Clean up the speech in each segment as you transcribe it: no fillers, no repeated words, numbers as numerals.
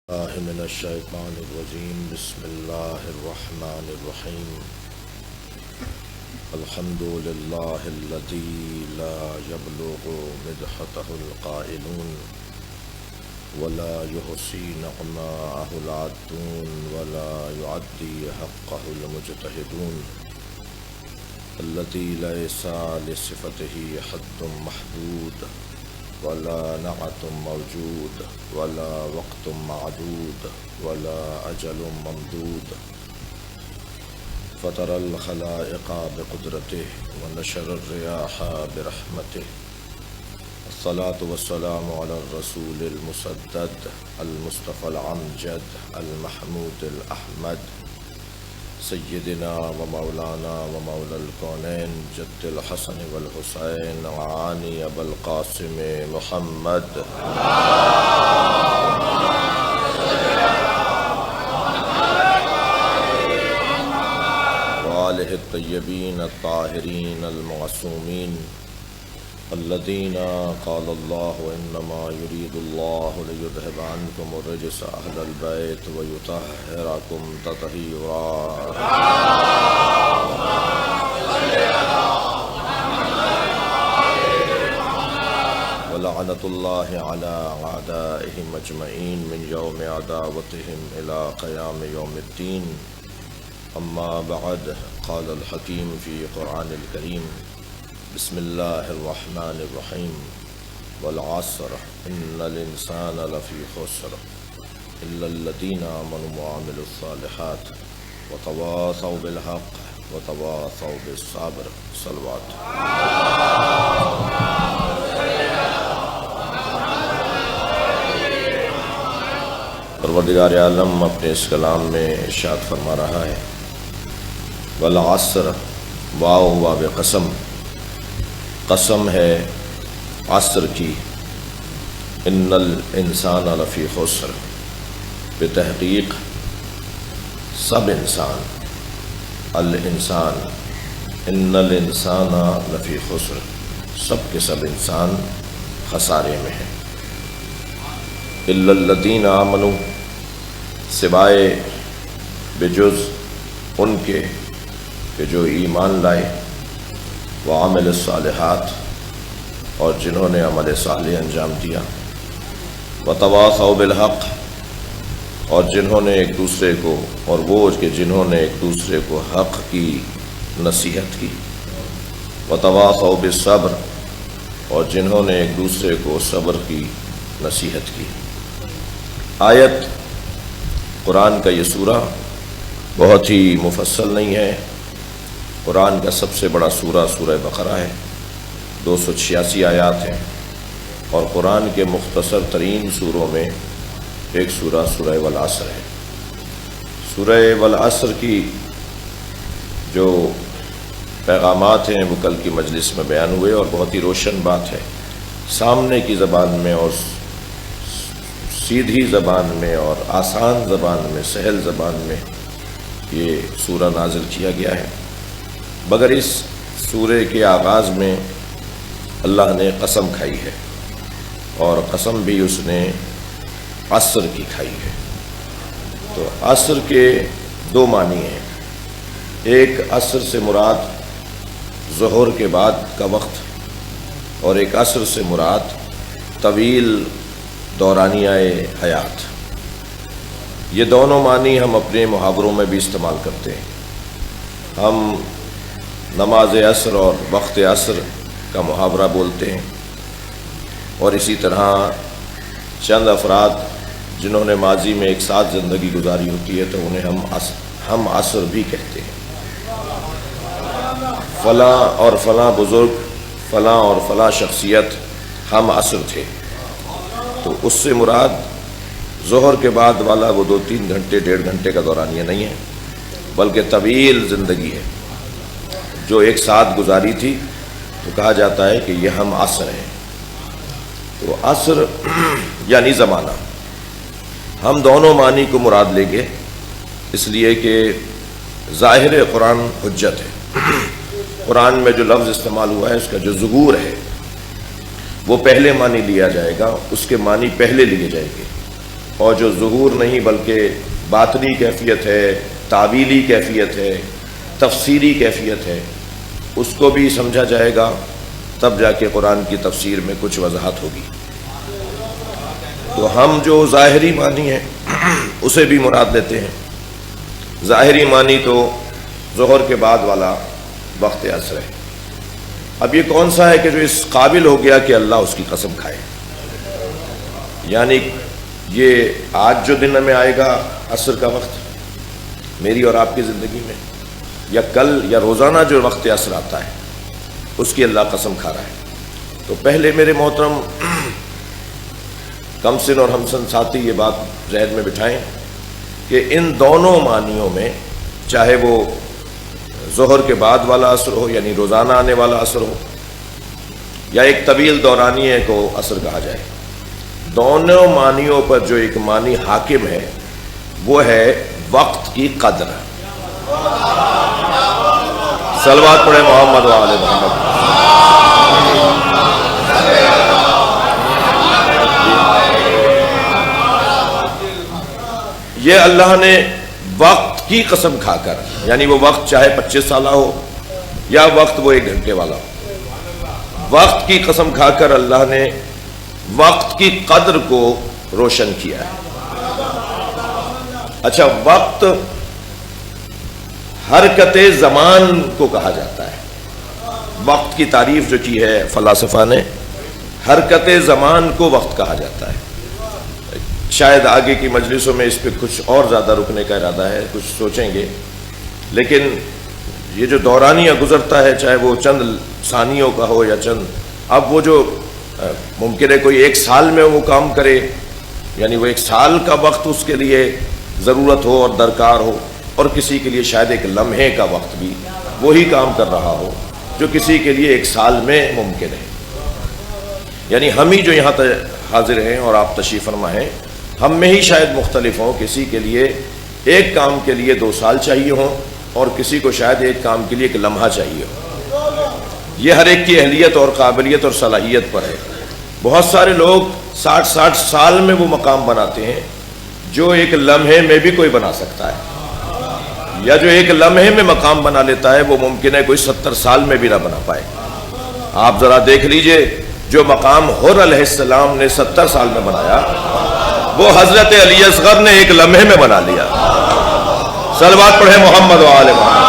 الله من الشيطان الرجيم. بسم الله الرحمن الرحيم. الحمد لله الذي لا يبلغ مدحته القائلون ولا يحصي نعماءه العادون ولا يعدي حقه المجتهدون الذي ليس لصفته حد محدود ولا نعت موجود ولا وقت معدود ولا أجل ممدود فطر الخلائق بقدرته ونشر الرياح برحمته. الصلاة والسلام على الرسول المسدد المصطفى الأمجد المحمود الأحمد سيدنا ومولانا ومولى الكونين جد الحسن والحسين وعاني أبا القاسم محمد وآله الطيبين الطاهرين المعصومين الذين قال الله إنما يريد الله ليذهب عنكم الرجس أهل البيت ويطهركم تطهيرا. ولعنة الله على أعدائهم أجمعين من يوم عداوتهم إلى قيام يوم الدين. أما بعد، قال الحكيم في قرآن الكريم: بسم الله الرحمن الرحيم. والعصر إن الإنسان لفي خسر إلا الذين آمنوا وعملوا الصالحات وتواصوا بالحق وتواصوا بالصبر. صلوات. پروردگار عالم اپنے اس کلام میں ارشاد فرما رہا ہے: والعصر، واو واو قسم، قسم ہے عصر کی. ان الانسان لفی خسر، بتحقیق سب انسان، الانسان، ان الانسان لفی خسر، سب کے سب انسان خسارے میں ہیں. الا الذین آمنوا، سوائے بجز ان کے کہ جو ایمان لائے، وعمل الصالحات، اور جنہوں نے عمل صالح انجام دیا، وتواصوا بالحق، اور جنہوں نے ایک دوسرے کو، اور وہ کہ جنہوں نے ایک دوسرے کو حق کی نصیحت کی، وتواصوا بالصبر، اور جنہوں نے ایک دوسرے کو صبر کی نصیحت کی. آیت قرآن کا یہ سورہ بہت ہی مفصل نہیں ہے. قرآن کا سب سے بڑا سورہ سورہ بقرہ ہے، 286 آیات ہیں، اور قرآن کے مختصر ترین سوروں میں ایک سورہ سورہ والعصر ہے. سورہ والعصر کی جو پیغامات ہیں وہ کل کی مجلس میں بیان ہوئے، اور بہت ہی روشن بات ہے. سامنے کی زبان میں اور سیدھی زبان میں اور آسان زبان میں، سہل زبان میں یہ سورہ نازل کیا گیا ہے. مگر اس سورے کے آغاز میں اللہ نے قسم کھائی ہے، اور قسم بھی اس نے عصر کی کھائی ہے. تو عصر کے دو معنی ہیں. ایک عصر سے مراد ظہر کے بعد کا وقت، اور ایک عصر سے مراد طویل دورانیہ حیات. یہ دونوں معنی ہم اپنے محاوروں میں بھی استعمال کرتے ہیں. ہم نماز عصر اور وقت عصر کا محاورہ بولتے ہیں، اور اسی طرح چند افراد جنہوں نے ماضی میں ایک ساتھ زندگی گزاری ہوتی ہے تو انہیں ہم عصر بھی کہتے ہیں. فلاں اور فلاں بزرگ، فلاں اور فلاں شخصیت ہم عصر تھے. تو اس سے مراد ظہر کے بعد والا وہ 2-3 گھنٹے 1.5 گھنٹے کا دورانیہ نہیں ہے، بلکہ طویل زندگی ہے جو ایک ساتھ گزاری تھی. تو کہا جاتا ہے کہ یہ ہم عصر ہیں. تو عصر یعنی زمانہ. ہم دونوں معنی کو مراد لیں گے، اس لیے کہ ظاہر قرآن حجت ہے. قرآن میں جو لفظ استعمال ہوا ہے اس کا جو ظہور ہے وہ پہلے معنی لیا جائے گا، اس کے معنی پہلے لیے جائیں گے. اور جو ظہور نہیں بلکہ باطنی کیفیت ہے، تعویلی کیفیت ہے، تفسیری کیفیت ہے، اس کو بھی سمجھا جائے گا، تب جا کے قرآن کی تفسیر میں کچھ وضاحت ہوگی۔ تو ہم جو ظاہری معنی ہے اسے بھی مراد لیتے ہیں۔ ظاہری معنی تو ظہر کے بعد والا وقت عصر ہے۔ اب یہ کون سا ہے کہ جو اس قابل ہو گیا کہ اللہ اس کی قسم کھائے؟ یعنی یہ آج جو دن میں آئے گا عصر کا وقت میری اور آپ کی زندگی میں، یا کل یا روزانہ جو وقت عصر آتا ہے اس کی اللہ قسم کھا رہا ہے۔ تو پہلے میرے محترم کم سن اور ہم سن ساتھی یہ بات ذہن میں بٹھائیں کہ ان دونوں معنیوں میں، چاہے وہ ظہر کے بعد والا عصر ہو یعنی روزانہ آنے والا عصر ہو، یا ایک طویل دورانیے کو عصر کہا جائے، دونوں معنیوں پر جو ایک معنی حاکم ہے وہ ہے وقت کی قدر۔ صلوات پڑھے محمد و آل محمد۔ یہ اللہ نے وقت کی قسم کھا کر، یعنی وہ وقت چاہے 25 سالہ ہو یا وقت وہ 1 گھنٹے والا ہو، وقت کی قسم کھا کر اللہ نے وقت کی قدر کو روشن کیا ہے۔ اچھا، وقت حرکت زمان کو کہا جاتا ہے۔ وقت کی تعریف جو کی ہے فلاسفہ نے، حرکت زمان کو وقت کہا جاتا ہے۔ شاید آگے کی مجلسوں میں اس پہ کچھ اور زیادہ رکنے کا ارادہ ہے، کچھ سوچیں گے، لیکن یہ جو دورانیہ گزرتا ہے، چاہے وہ چند ثانیوں کا ہو یا چند، اب وہ جو ممکن ہے کوئی 1 سال میں وہ کام کرے، یعنی وہ 1 سال کا وقت اس کے لیے ضرورت ہو اور درکار ہو، اور کسی کے لیے شاید 1 لمحے کا وقت بھی وہی کام کر رہا ہو جو کسی کے لیے 1 سال میں ممکن ہے۔ یعنی ہم ہی جو یہاں حاضر ہیں اور آپ تشریف فرما ہیں، ہم میں ہی شاید مختلف ہوں، کسی کے لیے ایک کام کے لیے 2 سال چاہیے ہوں اور کسی کو شاید ایک کام کے لیے 1 لمحہ چاہیے ہو۔ یہ ہر ایک کی اہلیت اور قابلیت اور صلاحیت پر ہے۔ بہت سارے لوگ 60 سال میں وہ مقام بناتے ہیں جو 1 لمحے میں بھی کوئی بنا سکتا ہے، یا جو 1 لمحے میں مقام بنا لیتا ہے وہ ممکن ہے کوئی 70 سال میں بھی نہ بنا پائے۔ آپ ذرا دیکھ لیجئے، جو مقام حر علیہ السلام نے 70 سال میں بنایا، وہ حضرت علی اصغر نے 1 لمحے میں بنا لیا۔ صلوات پڑھے محمد و آل محمد۔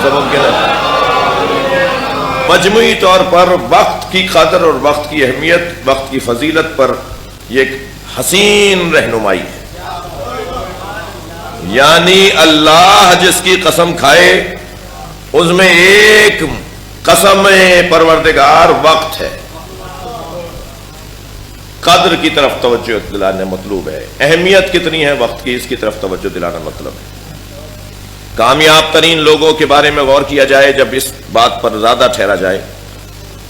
ممکن ہے مجموعی طور پر وقت کی قدر اور وقت کی اہمیت، وقت کی فضیلت پر یہ ایک حسین رہنمائی ہے۔ یعنی اللہ جس کی قسم کھائے اس میں ایک قسم پروردگار وقت ہے۔ قدر کی طرف توجہ دلانا مطلوب ہے، اہمیت کتنی ہے وقت کی، اس کی طرف توجہ دلانا مطلب ہے۔ کامیاب ترین لوگوں کے بارے میں غور کیا جائے جب اس بات پر زیادہ ٹھہرا جائے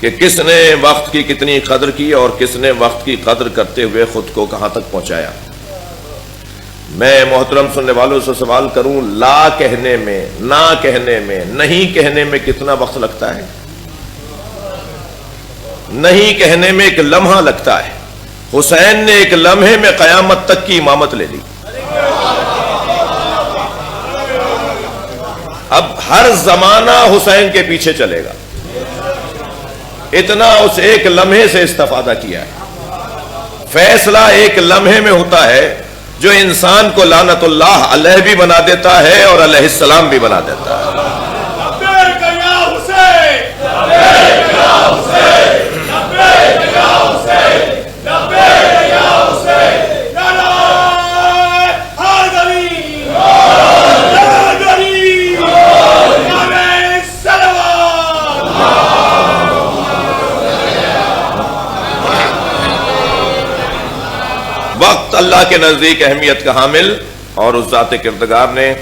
کہ کس نے وقت کی کتنی قدر کی اور کس نے وقت کی قدر کرتے ہوئے خود کو کہاں تک پہنچایا۔ میں محترم سننے والوں سے سوال کروں، لا کہنے میں، نہ کہنے میں، نہیں کہنے میں کتنا وقت لگتا ہے؟ نہیں کہنے میں 1 لمحہ لگتا ہے۔ حسین نے 1 لمحے میں قیامت تک کی امامت لے لی۔ اب ہر زمانہ حسین کے پیچھے چلے گا، اتنا اس 1 لمحے سے استفادہ کیا ہے۔ فیصلہ 1 لمحے میں ہوتا ہے جو انسان کو لعنت اللہ علیہ بھی بنا دیتا ہے اور علیہ السلام بھی بنا دیتا ہے۔ وقت اللہ کے نزدیک اہمیت کا حامل، اور اس ذات کردگار نے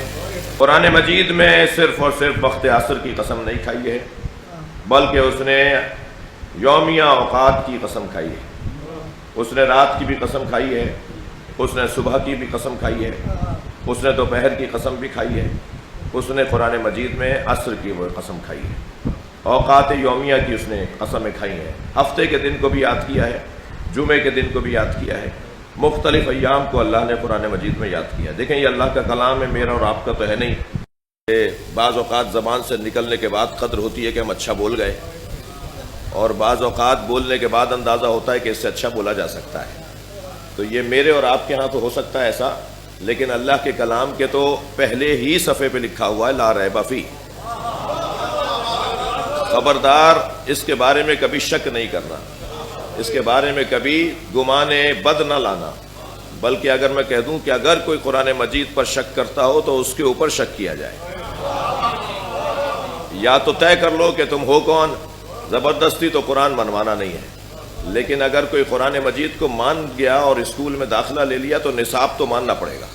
قرآن مجید میں صرف اور صرف وقت عصر کی قسم نہیں کھائی ہے، بلکہ اس نے یومیہ اوقات کی قسم کھائی ہے، اس نے رات کی بھی قسم کھائی ہے، اس نے صبح کی بھی قسم کھائی ہے، اس نے دوپہر کی قسم بھی کھائی ہے، اس نے قرآن مجید میں عصر کی وہ قسم کھائی ہے، اوقات یومیہ کی اس نے قسمیں کھائی ہیں، ہفتے کے دن کو بھی یاد کیا ہے، جمعے کے دن کو بھی یاد کیا ہے، مختلف ایام کو اللہ نے قرآن مجید میں یاد کیا۔ دیکھیں یہ اللہ کا کلام ہے، میرا اور آپ کا تو ہے نہیں کہ بعض اوقات زبان سے نکلنے کے بعد قدر ہوتی ہے کہ ہم اچھا بول گئے، اور بعض اوقات بولنے کے بعد اندازہ ہوتا ہے کہ اس سے اچھا بولا جا سکتا ہے۔ تو یہ میرے اور آپ کے ہاں تو ہو سکتا ہے ایسا، لیکن اللہ کے کلام کے تو پہلے ہی صفحے پہ لکھا ہوا ہے لا ریب فیہ۔ خبردار اس کے بارے میں کبھی شک نہیں کرنا، اس کے بارے میں کبھی گمان بد نہ لانا، بلکہ اگر میں کہہ دوں کہ اگر کوئی قرآن مجید پر شک کرتا ہو تو اس کے اوپر شک کیا جائے، یا تو طے کر لو کہ تم ہو کون، زبردستی تو قرآن منوانا نہیں ہے، لیکن اگر کوئی قرآن مجید کو مان گیا اور اسکول میں داخلہ لے لیا تو نصاب تو ماننا پڑے گا۔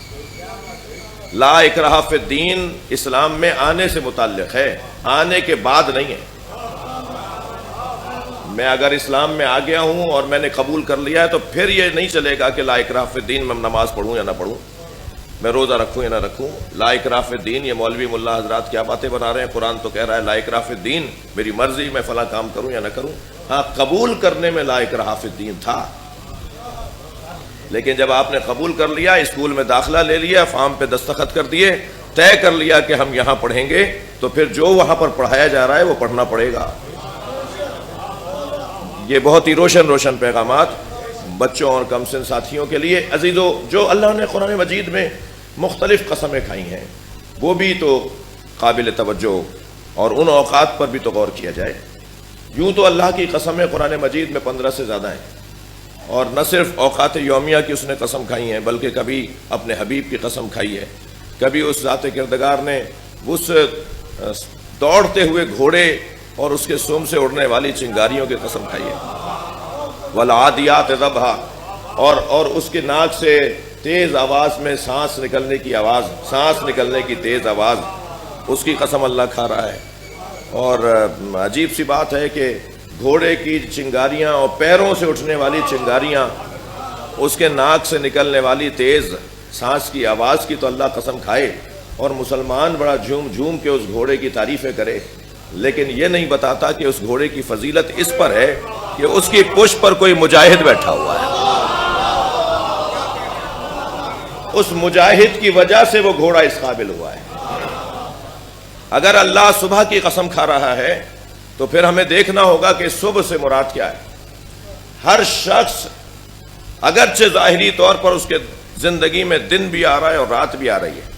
لا اکراہ فی الدین اسلام میں آنے سے متعلق ہے، آنے کے بعد نہیں ہے۔ میں اگر اسلام میں آ گیا ہوں اور میں نے قبول کر لیا ہے تو پھر یہ نہیں چلے گا کہ لا اکراہ فی الدین میں نماز پڑھوں یا نہ پڑھوں، میں روزہ رکھوں یا نہ رکھوں۔ لا اکراہ فی الدین، یہ مولوی ملا حضرات کیا باتیں بنا رہے ہیں، قرآن تو کہہ رہا ہے لا اکراہ فی الدین، میری مرضی، میں فلاں کام کروں یا نہ کروں۔ ہاں قبول کرنے میں لا اکراہ فی الدین تھا، لیکن جب آپ نے قبول کر لیا، اسکول میں داخلہ لے لیا، فارم پہ دستخط کر دیے، طے کر لیا کہ ہم یہاں پڑھیں گے، تو پھر جو وہاں پر پڑھایا جا رہا ہے وہ پڑھنا پڑے گا۔ یہ بہت ہی روشن پیغامات بچوں اور کم سن ساتھیوں کے لیے۔ عزیزو، جو اللہ نے قرآن مجید میں مختلف قسمیں کھائی ہیں وہ بھی تو قابل توجہ، اور ان اوقات پر بھی تو غور کیا جائے۔ یوں تو اللہ کی قسمیں قرآن مجید میں 15 سے زیادہ ہیں، اور نہ صرف اوقات یومیہ کی اس نے قسم کھائی ہیں، بلکہ کبھی اپنے حبیب کی قسم کھائی ہے، کبھی اس ذات کردگار نے اس دوڑتے ہوئے گھوڑے اور اس کے سوم سے اڑنے والی چنگاریوں کی قسم کھائی ہے، والعادیات ضبحا، اور اس کے ناک سے تیز آواز میں سانس نکلنے کی تیز آواز، اس کی قسم اللہ کھا رہا ہے۔ اور عجیب سی بات ہے کہ گھوڑے کی چنگاریاں اور پیروں سے اٹھنے والی چنگاریاں، اس کے ناک سے نکلنے والی تیز سانس کی آواز کی تو اللہ قسم کھائے، اور مسلمان بڑا جھوم جھوم کے اس گھوڑے کی تعریفیں کرے، لیکن یہ نہیں بتاتا کہ اس گھوڑے کی فضیلت اس پر ہے کہ اس کی پشت پر کوئی مجاہد بیٹھا ہوا ہے، اس مجاہد کی وجہ سے وہ گھوڑا اس قابل ہوا ہے۔ اگر اللہ صبح کی قسم کھا رہا ہے تو پھر ہمیں دیکھنا ہوگا کہ صبح سے مراد کیا ہے۔ ہر شخص اگرچہ ظاہری طور پر اس کے زندگی میں دن بھی آ رہا ہے اور رات بھی آ رہی ہے،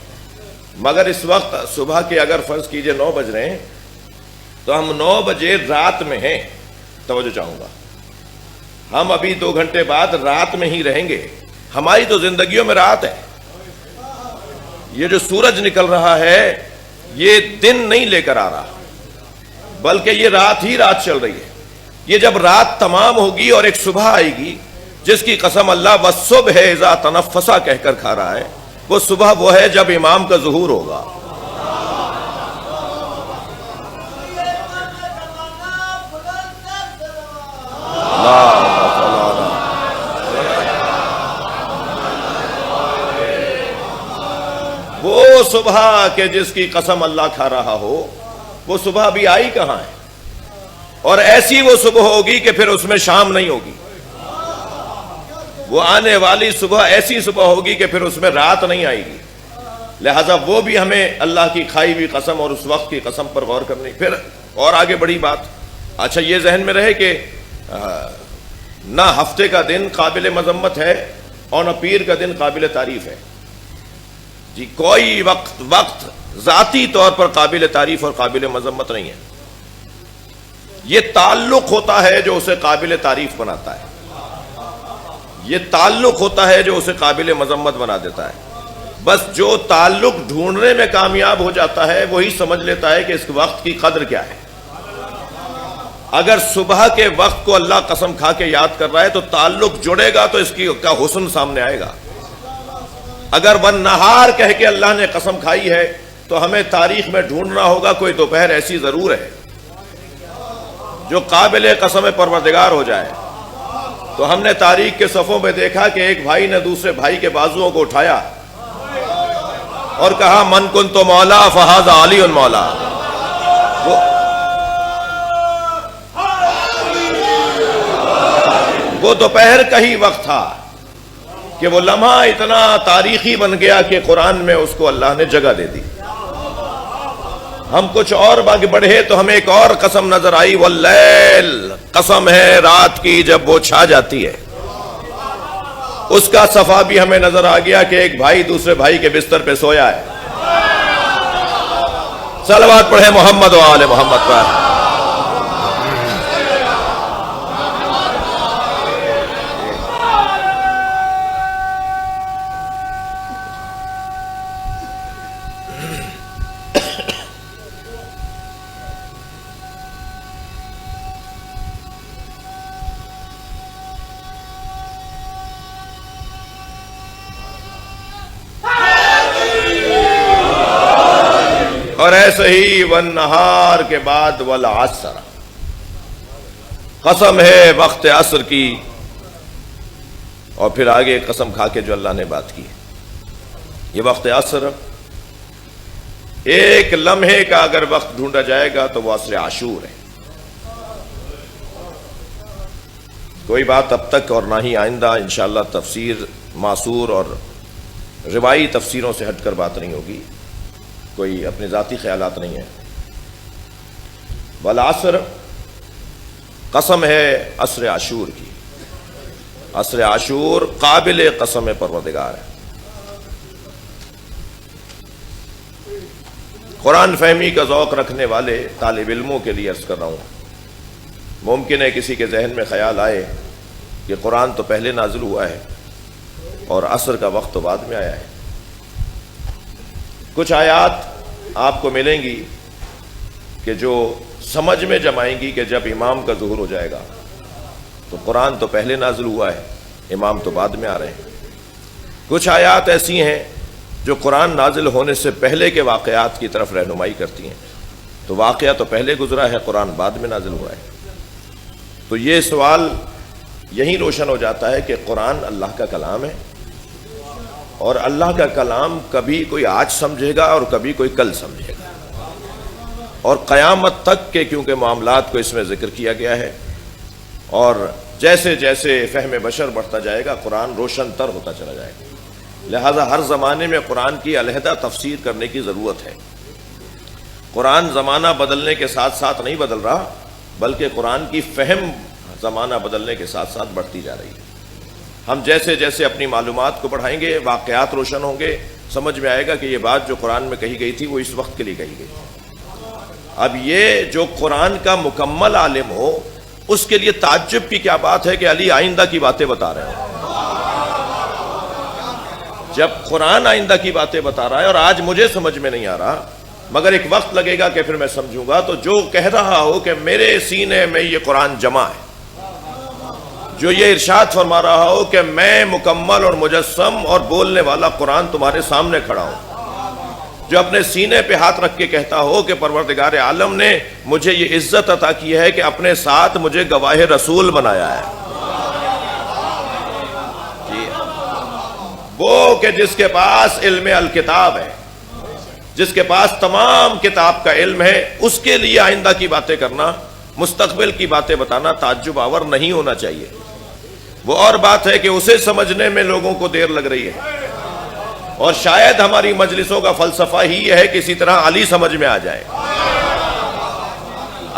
مگر اس وقت صبح کے اگر فرض کیجئے 9 بج رہے ہیں تو ہم 9 بجے رات میں ہیں۔ توجہ چاہوں گا، ہم ابھی 2 گھنٹے بعد رات میں ہی رہیں گے، ہماری تو زندگیوں میں رات ہے۔ یہ جو سورج نکل رہا ہے یہ دن نہیں لے کر آ رہا، بلکہ یہ رات ہی رات چل رہی ہے۔ یہ جب رات تمام ہوگی اور ایک صبح آئے گی، جس کی قسم اللہ والصبح اذا تنفسا کہہ کر کھا رہا ہے، وہ صبح وہ ہے جب امام کا ظہور ہوگا۔ وہ صبح کہ جس کی قسم اللہ کھا رہا ہو، وہ صبح بھی آئی کہاں ہے؟ اور ایسی وہ صبح ہوگی کہ پھر اس میں شام نہیں ہوگی۔ وہ آنے والی صبح ایسی صبح ہوگی کہ پھر اس میں رات نہیں آئے گی۔ لہذا وہ بھی ہمیں اللہ کی کھائی ہوئی قسم اور اس وقت کی قسم پر غور کرنی۔ پھر اور آگے بڑی بات، اچھا یہ ذہن میں رہے کہ نہ ہفتے کا دن قابل مذمت ہے اور نہ پیر کا دن قابل تعریف ہے جی، کوئی وقت ذاتی طور پر قابل تعریف اور قابل مذمت نہیں ہے۔ یہ تعلق ہوتا ہے جو اسے قابل تعریف بناتا ہے، یہ تعلق ہوتا ہے جو اسے قابل مذمت بنا دیتا ہے۔ بس جو تعلق ڈھونڈنے میں کامیاب ہو جاتا ہے وہی سمجھ لیتا ہے کہ اس وقت کی قدر کیا ہے۔ اگر صبح کے وقت کو اللہ قسم کھا کے یاد کر رہا ہے تو تعلق جڑے گا تو اس کی کا حسن سامنے آئے گا۔ اگر والنہار کہہ کے اللہ نے قسم کھائی ہے تو ہمیں تاریخ میں ڈھونڈنا ہوگا کوئی دوپہر ایسی ضرور ہے جو قابل قسم پروردگار ہو جائے۔ تو ہم نے تاریخ کے صفوں میں دیکھا کہ ایک بھائی نے دوسرے بھائی کے بازوؤں کو اٹھایا اور کہا من کنت مولا فہذا علی مولا۔ وہ دوپہر کا ہی وقت تھا کہ وہ لمحہ اتنا تاریخی بن گیا کہ قرآن میں اس کو اللہ نے جگہ دے دی. ہم کچھ اور باقی بڑھے تو ہمیں ایک اور قسم نظر آئی، واللیل، قسم ہے رات کی جب وہ چھا جاتی ہے. اس کا صفحہ بھی ہمیں نظر آ گیا کہ ایک بھائی دوسرے بھائی کے بستر پہ سویا ہے. صلوات پڑھے محمد و آل محمد پر. اور ایسے ہی والنہار کے بعد والعصر، قسم ہے وقت عصر کی. اور پھر آگے قسم کھا کے جو اللہ نے بات کی، یہ وقت عصر ایک لمحے کا اگر وقت ڈھونڈا جائے گا تو وہ عصر عاشور ہے. کوئی بات اب تک اور نہ ہی آئندہ انشاءاللہ تفسیر معصور اور روایی تفسیروں سے ہٹ کر بات نہیں ہوگی، کوئی اپنے ذاتی خیالات نہیں ہیں. والعصر، قسم ہے عصر عاشور کی. عصر عاشور قابل قسم پروردگار ہے. قرآن فہمی کا ذوق رکھنے والے طالب علموں کے لیے عرض کر رہا ہوں، ممکن ہے کسی کے ذہن میں خیال آئے کہ قرآن تو پہلے نازل ہوا ہے اور عصر کا وقت تو بعد میں آیا ہے. کچھ آیات آپ کو ملیں گی کہ جو سمجھ میں جمائیں گی کہ جب امام کا ظہور ہو جائے گا تو قرآن تو پہلے نازل ہوا ہے، امام تو بعد میں آ رہے ہیں. کچھ آیات ایسی ہیں جو قرآن نازل ہونے سے پہلے کے واقعات کی طرف رہنمائی کرتی ہیں، تو واقعہ تو پہلے گزرا ہے، قرآن بعد میں نازل ہوا ہے. تو یہ سوال یہی روشن ہو جاتا ہے کہ قرآن اللہ کا کلام ہے، اور اللہ کا کلام کبھی کوئی آج سمجھے گا اور کبھی کوئی کل سمجھے گا، اور قیامت تک کے کیونکہ معاملات کو اس میں ذکر کیا گیا ہے. اور جیسے جیسے فہم بشر بڑھتا جائے گا قرآن روشن تر ہوتا چلا جائے گا. لہذا ہر زمانے میں قرآن کی علیحدہ تفسیر کرنے کی ضرورت ہے. قرآن زمانہ بدلنے کے ساتھ ساتھ نہیں بدل رہا، بلکہ قرآن کی فہم زمانہ بدلنے کے ساتھ ساتھ بڑھتی جا رہی ہے. ہم جیسے جیسے اپنی معلومات کو بڑھائیں گے، واقعات روشن ہوں گے، سمجھ میں آئے گا کہ یہ بات جو قرآن میں کہی گئی تھی وہ اس وقت کے لیے کہی گئی. اب یہ جو قرآن کا مکمل عالم ہو اس کے لیے تعجب کی کیا بات ہے کہ علی آئندہ کی باتیں بتا رہے ہیں. جب قرآن آئندہ کی باتیں بتا رہا ہے اور آج مجھے سمجھ میں نہیں آ رہا، مگر ایک وقت لگے گا کہ پھر میں سمجھوں گا، تو جو کہہ رہا ہو کہ میرے سینے میں یہ قرآن جمع ہے، جو یہ ارشاد فرما رہا ہو کہ میں مکمل اور مجسم اور بولنے والا قرآن تمہارے سامنے کھڑا ہوں، جو اپنے سینے پہ ہاتھ رکھ کے کہتا ہو کہ پروردگار عالم نے مجھے یہ عزت عطا کی ہے کہ اپنے ساتھ مجھے گواہ رسول بنایا ہے. وہ کہ جس کے پاس علم الکتاب ہے، جس کے پاس تمام کتاب کا علم ہے، اس کے لیے آئندہ کی باتیں کرنا، مستقبل کی باتیں بتانا تعجب آور نہیں ہونا چاہیے. وہ اور بات ہے کہ اسے سمجھنے میں لوگوں کو دیر لگ رہی ہے، اور شاید ہماری مجلسوں کا فلسفہ ہی یہ ہے کہ اسی طرح علی سمجھ میں آ جائے.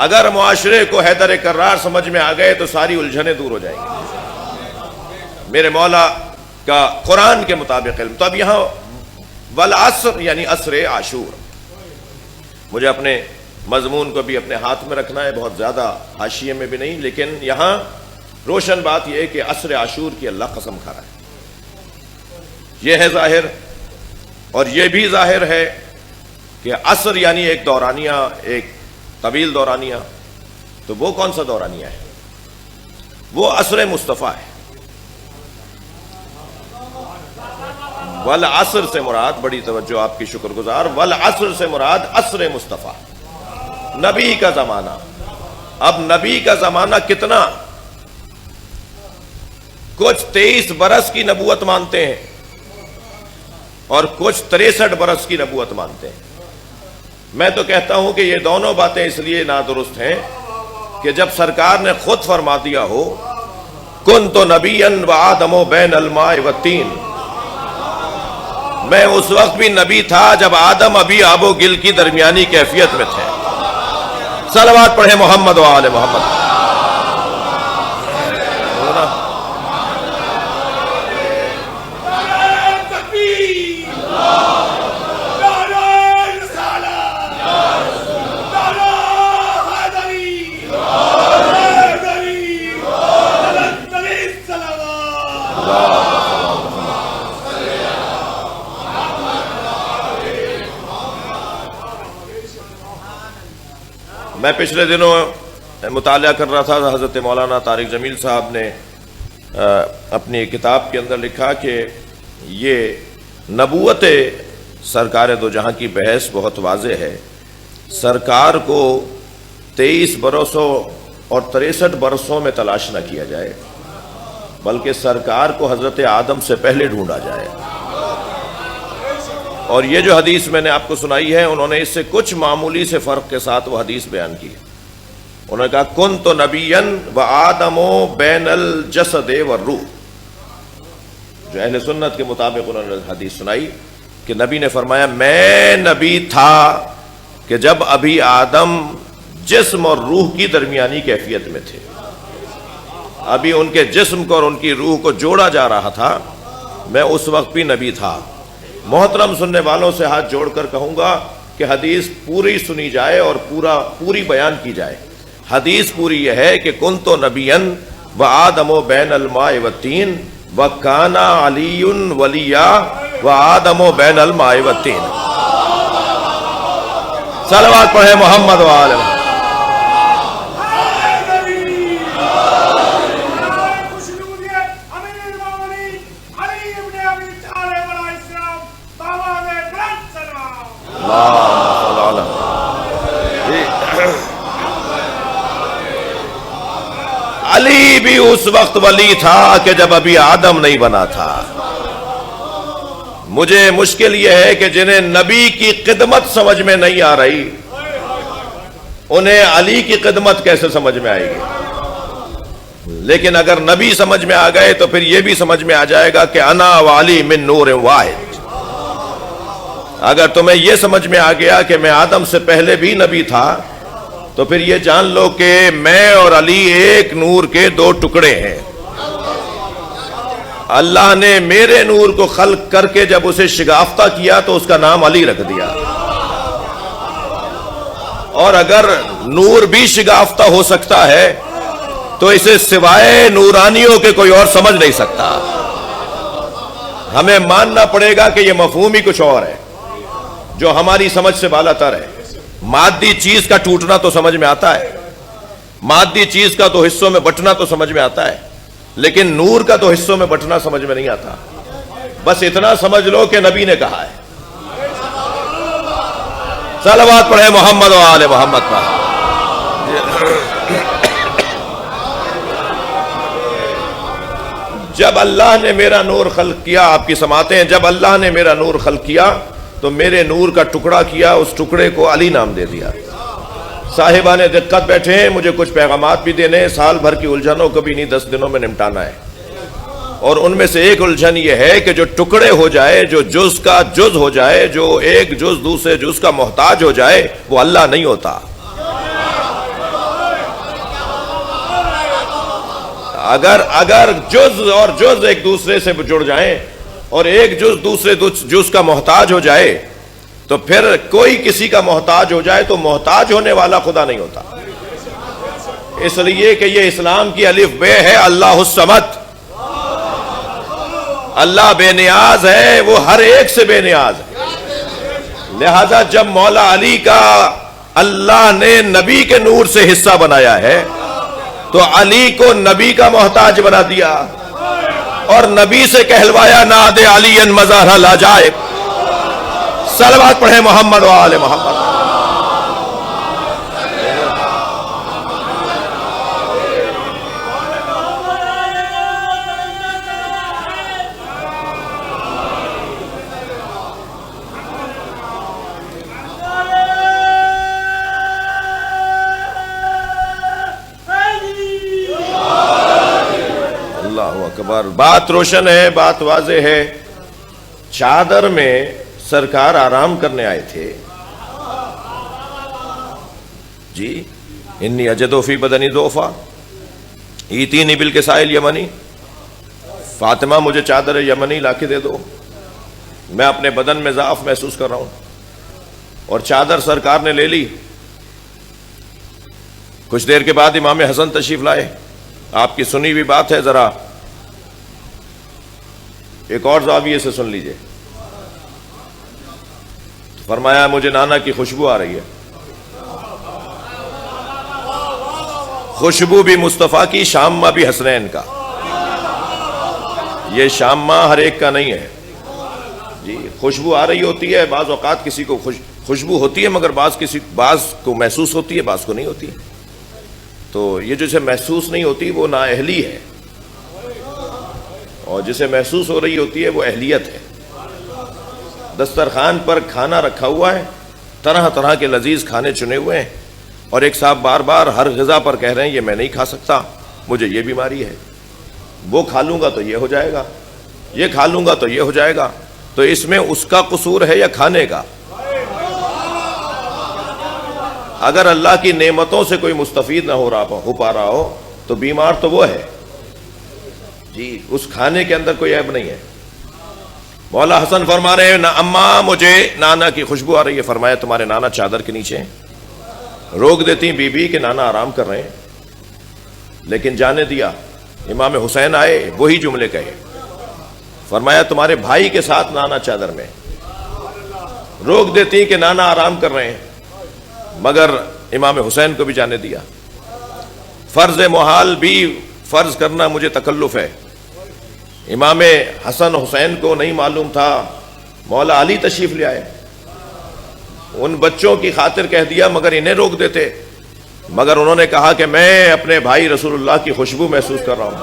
اگر معاشرے کو حیدر کرار سمجھ میں آ گئے تو ساری الجھنیں دور ہو جائیں گی. میرے مولا کا قرآن کے مطابق علم. تو اب یہاں والعصر یعنی عصر عاشور، مجھے اپنے مضمون کو بھی اپنے ہاتھ میں رکھنا ہے، بہت زیادہ حاشیے میں بھی نہیں، لیکن یہاں روشن بات یہ ہے کہ عصر عاشور کی اللہ قسم کھا رہا ہے. یہ ہے ظاہر، اور یہ بھی ظاہر ہے کہ عصر یعنی ایک دورانیہ، ایک طویل دورانیہ. تو وہ کون سا دورانیہ ہے؟ وہ عصر مصطفیٰ ہے. والعصر سے مراد، بڑی توجہ آپ کی شکر گزار، والعصر سے مراد عصر مصطفیٰ، نبی کا زمانہ. اب نبی کا زمانہ کتنا؟ کچھ 23 برس کی نبوت مانتے ہیں اور کچھ 63 برس کی نبوت مانتے ہیں. میں تو کہتا ہوں کہ یہ دونوں باتیں اس لیے نادرست ہیں کہ جب سرکار نے خود فرما دیا ہو کنت نبیًا وآدم بین الماء والطین، میں اس وقت بھی نبی تھا جب آدم ابھی آب و گل کی درمیانی کیفیت میں تھے۔ صلوات پڑھیں محمد و آل محمد۔ میں پچھلے دنوں مطالعہ کر رہا تھا، حضرت مولانا طارق جمیل صاحب نے اپنی کتاب کے اندر لکھا کہ یہ نبوت سرکار دو جہاں کی بحث بہت واضح ہے۔ سرکار کو 23 برسوں اور 63 برسوں میں تلاش نہ کیا جائے، بلکہ سرکار کو حضرت آدم سے پہلے ڈھونڈا جائے۔ اور یہ جو حدیث میں نے آپ کو سنائی ہے، انہوں نے اس سے کچھ معمولی سے فرق کے ساتھ وہ حدیث بیان کی۔ انہوں نے کہا کنت نبیًا وآدم بین الجسد والروح، جو اہل سنت کے مطابق انہوں نے حدیث سنائی کہ نبی نے فرمایا میں نبی تھا کہ جب ابھی آدم جسم اور روح کی درمیانی کیفیت میں تھے، ابھی ان کے جسم کو اور ان کی روح کو جوڑا جا رہا تھا، میں اس وقت بھی نبی تھا۔ محترم سننے والوں سے ہاتھ جوڑ کر کہوں گا کہ حدیث پوری سنی جائے اور پوری بیان کی جائے۔ حدیث پوری یہ ہے کہ کنت نبیًا وآدم بین الماء والطین وکان علی ولیا وآدم بین الماء والطین۔ صلوات پڑھے محمد و آل محمد۔ علی بھی اس وقت ولی تھا کہ جب ابھی آدم نہیں بنا تھا۔ مجھے مشکل یہ ہے کہ جنہیں نبی کی خدمت سمجھ میں نہیں آ رہی، انہیں علی کی خدمت کیسے سمجھ میں آئے گی؟ لیکن اگر نبی سمجھ میں آ گئے تو پھر یہ بھی سمجھ میں آ جائے گا کہ انا وعلی من نور واحد۔ اگر تمہیں یہ سمجھ میں آ گیا کہ میں آدم سے پہلے بھی نبی تھا، تو پھر یہ جان لو کہ میں اور علی ایک نور کے دو ٹکڑے ہیں۔ اللہ نے میرے نور کو خلق کر کے جب اسے شگافتہ کیا تو اس کا نام علی رکھ دیا، اور اگر نور بھی شگافتہ ہو سکتا ہے تو اسے سوائے نورانیوں کے کوئی اور سمجھ نہیں سکتا۔ ہمیں ماننا پڑے گا کہ یہ مفہوم ہی کچھ اور ہے جو ہماری سمجھ سے بالا تر ہے۔ مادی چیز کا ٹوٹنا تو سمجھ میں آتا ہے، مادی چیز کا تو حصوں میں بٹنا تو سمجھ میں آتا ہے، لیکن نور کا تو حصوں میں بٹنا سمجھ میں نہیں آتا۔ بس اتنا سمجھ لو کہ نبی نے کہا ہے۔ صلوات پڑھے محمد و آل محمد پر۔ جب اللہ نے میرا نور خلق کیا، آپ کی سماعتیں ہیں، جب اللہ نے میرا نور خلق کیا تو میرے نور کا ٹکڑا کیا، اس ٹکڑے کو علی نام دے دیا۔ صاحبان دقت بیٹھے ہیں، مجھے کچھ پیغامات بھی دینے ہیں، سال بھر کی الجھنوں کو بھی نہیں 10 دنوں میں نمٹانا ہے، اور ان میں سے ایک الجھن یہ ہے کہ جو ٹکڑے ہو جائے، جو جز کا جز ہو جائے، جو ایک جز دوسرے جز کا محتاج ہو جائے، وہ اللہ نہیں ہوتا۔ اگر جز اور جز ایک دوسرے سے جڑ جائیں اور ایک جز دوسرے جز کا محتاج ہو جائے، تو پھر کوئی کسی کا محتاج ہو جائے تو محتاج ہونے والا خدا نہیں ہوتا۔ اس لیے کہ یہ اسلام کی الف بے ہے، اللہ الصمد، اللہ بے نیاز ہے، وہ ہر ایک سے بے نیاز ہے۔ لہذا جب مولا علی کا اللہ نے نبی کے نور سے حصہ بنایا ہے تو علی کو نبی کا محتاج بنا دیا، اور نبی سے کہلوایا ناد علی مظاہر العجائب۔ صلوات پڑھے محمد و آل محمد۔ بات روشن ہے، بات واضح ہے. چادر میں سرکار آرام کرنے آئے تھے جی. انی اجدو فی بدنی ضعفا ایتینی بالکساء الیمنی، فاطمہ مجھے چادر یمنی لا کے دے دو، میں اپنے بدن میں ضعف محسوس کر رہا ہوں. اور چادر سرکار نے لے لی. کچھ دیر کے بعد امام حسن تشریف لائے. آپ کی سنی ہوئی بات ہے، ذرا ایک اور زاویے سے سن لیجئے. فرمایا مجھے نانا کی خوشبو آ رہی ہے. خوشبو بھی مصطفیٰ کی، شامہ بھی حسنین کا. یہ شامہ ہر ایک کا نہیں ہے جی. خوشبو آ رہی ہوتی ہے، بعض اوقات کسی کو خوشبو ہوتی ہے، مگر بعض کو محسوس ہوتی ہے، بعض کو نہیں ہوتی. تو یہ جسے محسوس نہیں ہوتی وہ نااہلی ہے، اور جسے محسوس ہو رہی ہوتی ہے وہ اہلیت ہے. دسترخوان پر کھانا رکھا ہوا ہے، طرح طرح کے لذیذ کھانے چنے ہوئے ہیں، اور ایک صاحب بار بار ہر غذا پر کہہ رہے ہیں یہ میں نہیں کھا سکتا، مجھے یہ بیماری ہے، وہ کھا لوں گا تو یہ ہو جائے گا، یہ کھا لوں گا تو یہ ہو جائے گا. تو اس میں اس کا قصور ہے یا کھانے کا؟ اگر اللہ کی نعمتوں سے کوئی مستفید نہ ہو پا رہا ہو تو بیمار تو وہ ہے جی. اس کھانے کے اندر کوئی عیب نہیں ہے. مولا حسن فرما رہے ہیں اماں مجھے نانا کی خوشبو آ رہی ہے. فرمایا تمہارے نانا چادر کے نیچے ہیں. روک دیتی بی بی کہ نانا آرام کر رہے ہیں، لیکن جانے دیا. امام حسین آئے، وہی جملے کہے. فرمایا تمہارے بھائی کے ساتھ نانا چادر میں. روک دیتی کہ نانا آرام کر رہے ہیں، مگر امام حسین کو بھی جانے دیا. فرض محال بھی فرض کرنا مجھے تکلف ہے. امام حسن حسین کو نہیں معلوم تھا، مولا علی تشریف لے آئے. ان بچوں کی خاطر کہہ دیا مگر انہیں روک دیتے، مگر انہوں نے کہا کہ میں اپنے بھائی رسول اللہ کی خوشبو محسوس کر رہا ہوں.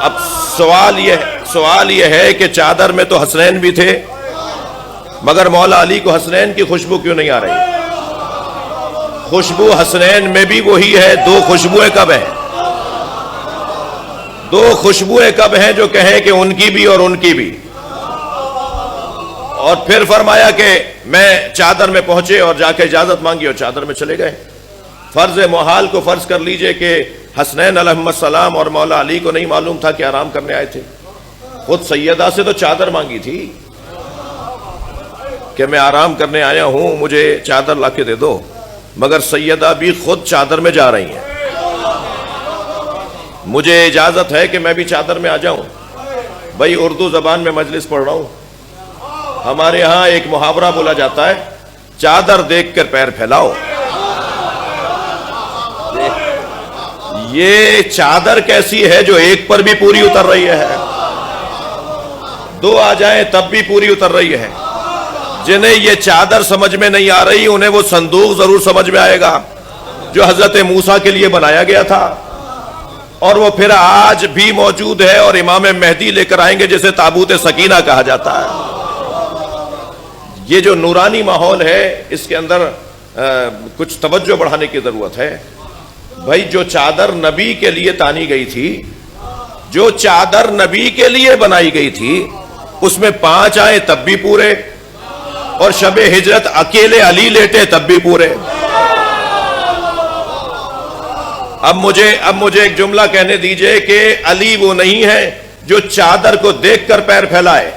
اب سوال یہ ہے کہ چادر میں تو حسنین بھی تھے، مگر مولا علی کو حسنین کی خوشبو کیوں نہیں آ رہی؟ خوشبو حسنین میں بھی وہی ہے. دو خوشبوئیں کب ہیں؟ دو خوشبوئیں کب ہیں جو کہیں کہ ان کی بھی اور ان کی بھی؟ اور پھر فرمایا کہ میں چادر میں پہنچے اور جا کے اجازت مانگی اور چادر میں چلے گئے. فرض محال کو فرض کر لیجئے کہ حسنین علیہ السلام اور مولا علی کو نہیں معلوم تھا کہ آرام کرنے آئے تھے. خود سیدہ سے تو چادر مانگی تھی کہ میں آرام کرنے آیا ہوں، مجھے چادر لا کے دے دو، مگر سیدہ بھی خود چادر میں جا رہی ہیں. مجھے اجازت ہے کہ میں بھی چادر میں آ جاؤں. بھائی اردو زبان میں مجلس پڑھ رہا ہوں. ہمارے ہاں ایک محاورہ بولا جاتا ہے، چادر دیکھ کر پیر پھیلاؤ. یہ چادر کیسی ہے جو ایک پر بھی پوری اتر رہی ہے، دو آ جائیں تب بھی پوری اتر رہی ہے. جنہیں یہ چادر سمجھ میں نہیں آ رہی انہیں وہ صندوق ضرور سمجھ میں آئے گا جو حضرت موسیٰ کے لیے بنایا گیا تھا، اور وہ پھر آج بھی موجود ہے، اور امام مہدی لے کر آئیں گے جسے تابوت سکینہ کہا جاتا ہے. یہ جو نورانی ماحول ہے اس کے اندر کچھ توجہ بڑھانے کی ضرورت ہے. بھائی جو چادر نبی کے لیے تانی گئی تھی، جو چادر نبی کے لیے بنائی گئی تھی، اس میں 5 آئے تب بھی پورے، اور شب ہجرت اکیلے علی لیٹے تب بھی پورے. اب مجھے ایک جملہ کہنے دیجئے کہ علی وہ نہیں ہے جو چادر کو دیکھ کر پیر پھیلائے،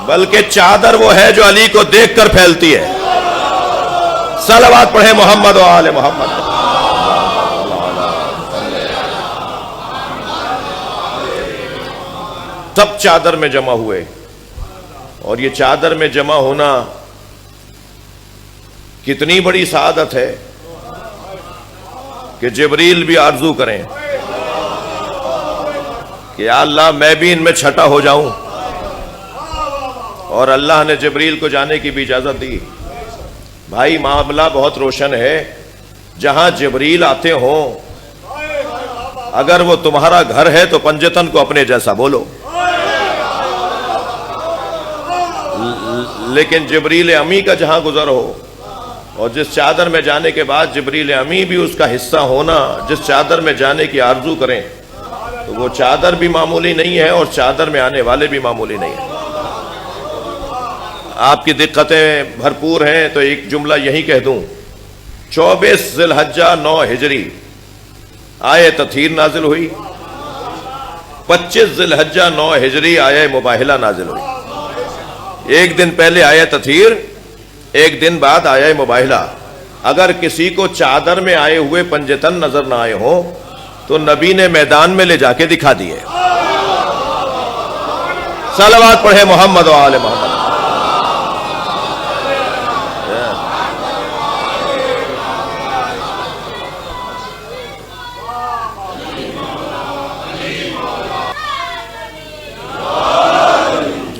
بلکہ چادر وہ ہے جو علی کو دیکھ کر پھیلتی ہے. صلوات پڑھیں محمد و آل محمد. سب چادر میں جمع ہوئے، اور یہ چادر میں جمع ہونا کتنی بڑی سعادت ہے کہ جبریل بھی آرزو کریں کہ یا اللہ میں بھی ان میں چھٹا ہو جاؤں، اور اللہ نے جبریل کو جانے کی بھی اجازت دی. بھائی معاملہ بہت روشن ہے. جہاں جبریل آتے ہوں، اگر وہ تمہارا گھر ہے تو پنجتن کو اپنے جیسا بولو، لیکن جبریل امی کا جہاں گزر ہو، اور جس چادر میں جانے کے بعد جبریل امی بھی اس کا حصہ ہونا، جس چادر میں جانے کی آرزو کریں، تو وہ چادر بھی معمولی نہیں ہے اور چادر میں آنے والے بھی معمولی نہیں ہیں۔ آپ کی دقتیں بھرپور ہیں تو ایک جملہ یہی کہہ دوں، 24 ذی الحجہ 9 ہجری آیہ تطہیر نازل ہوئی، 25 ذی الحجہ 9 ہجری آیہ مباہلہ نازل ہوئی۔ ایک دن پہلے آیہ تطہیر، ایک دن بعد آیہ مباہلہ۔ اگر کسی کو چادر میں آئے ہوئے پنجتن نظر نہ آئے ہوں تو نبی نے میدان میں لے جا کے دکھا دیے۔ صلوات پڑھے محمد و آل محمد۔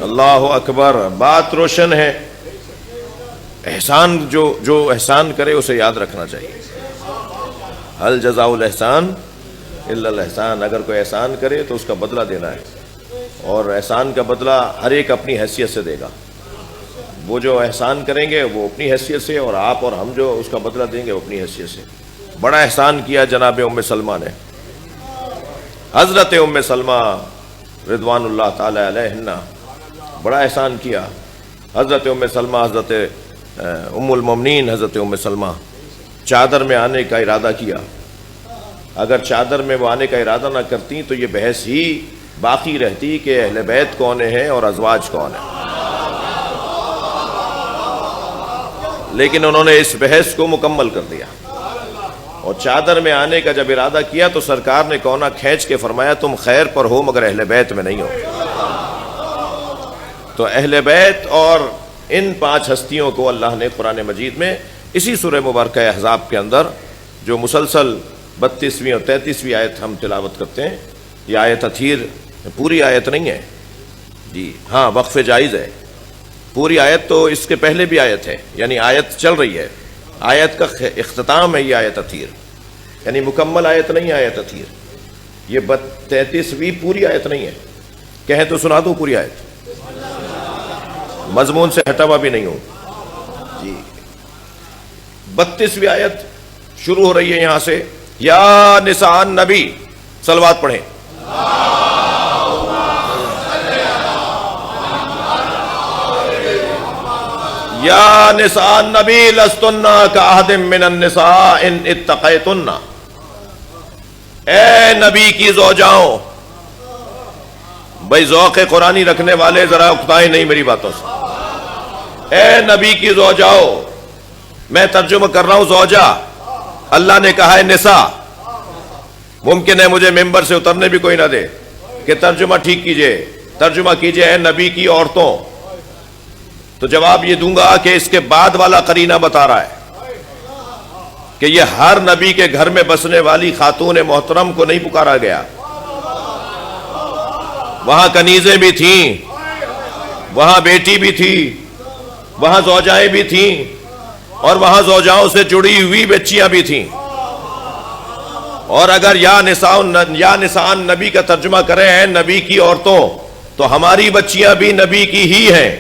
اللہ اکبر، بات روشن ہے۔ احسان جو احسان کرے اسے یاد رکھنا چاہیے۔ هل جزاء الاحسان الا الاحسان، اگر کوئی احسان کرے تو اس کا بدلہ دینا ہے، اور احسان کا بدلہ ہر ایک اپنی حیثیت سے دے گا۔ وہ جو احسان کریں گے وہ اپنی حیثیت سے، اور آپ اور ہم جو اس کا بدلہ دیں گے وہ اپنی حیثیت سے۔ بڑا احسان کیا جناب ام سلمہ نے، حضرت ام سلمہ رضوان اللہ تعالی علیہن، بڑا احسان کیا۔ حضرت ام سلمہ، حضرت ام المومنین حضرت ام سلمہ چادر میں آنے کا ارادہ کیا۔ اگر چادر میں وہ آنے کا ارادہ نہ کرتی تو یہ بحث ہی باقی رہتی کہ اہل بیت کون ہیں اور ازواج کون ہیں، لیکن انہوں نے اس بحث کو مکمل کر دیا، اور چادر میں آنے کا جب ارادہ کیا تو سرکار نے کونا کھینچ کے فرمایا تم خیر پر ہو مگر اہل بیت میں نہیں ہو۔ تو اہل بیت اور ان 5 ہستیوں کو اللہ نے قرآن مجید میں اسی سورہ مبارکہ احزاب کے اندر، جو مسلسل 32ویں اور 33ویں آیت ہم تلاوت کرتے ہیں، یہ آیت تطہیر پوری آیت نہیں ہے جی، ہاں وقف جائز ہے۔ پوری آیت تو اس کے پہلے بھی آیت ہے، یعنی آیت چل رہی ہے، آیت کا اختتام ہے یہ آیت تطہیر، یعنی مکمل آیت نہیں ہے آیت تطہیر۔ یہ 33ویں پوری آیت نہیں ہے، کہیں تو سنا دوں پوری آیت، مضمون سے ہٹا ہوا بھی نہیں ہوں جی۔ 32ویں آیت شروع ہو رہی ہے یہاں سے، یا نساء النبی، صلوات پڑھیں۔ یا نساء النبی لستن کاحد من النساء ان اتقیتن، اے نبی کی زوجاؤں، بھائی ذوق قرآنی رکھنے والے ذرا اکتائیں نہیں میری باتوں سے۔ اے نبی کی زوجاؤ، میں ترجمہ کر رہا ہوں زوجہ، اللہ نے کہا ہے نساء، ممکن ہے مجھے ممبر سے اترنے بھی کوئی نہ دے کہ ترجمہ ٹھیک کیجئے، ترجمہ کیجئے اے نبی کی عورتوں، تو جواب یہ دوں گا کہ اس کے بعد والا قرینہ بتا رہا ہے کہ یہ ہر نبی کے گھر میں بسنے والی خاتون محترم کو نہیں پکارا گیا، وہاں کنیزیں بھی تھیں، وہاں بیٹی بھی تھی، وہاں زوجائیں بھی تھیں، اور وہاں زوجاؤں سے جڑی ہوئی بچیاں بھی تھیں۔ اور اگر یا نساء النبی کا ترجمہ کریں ہیں نبی کی عورتوں، تو ہماری بچیاں بھی نبی کی ہی ہیں،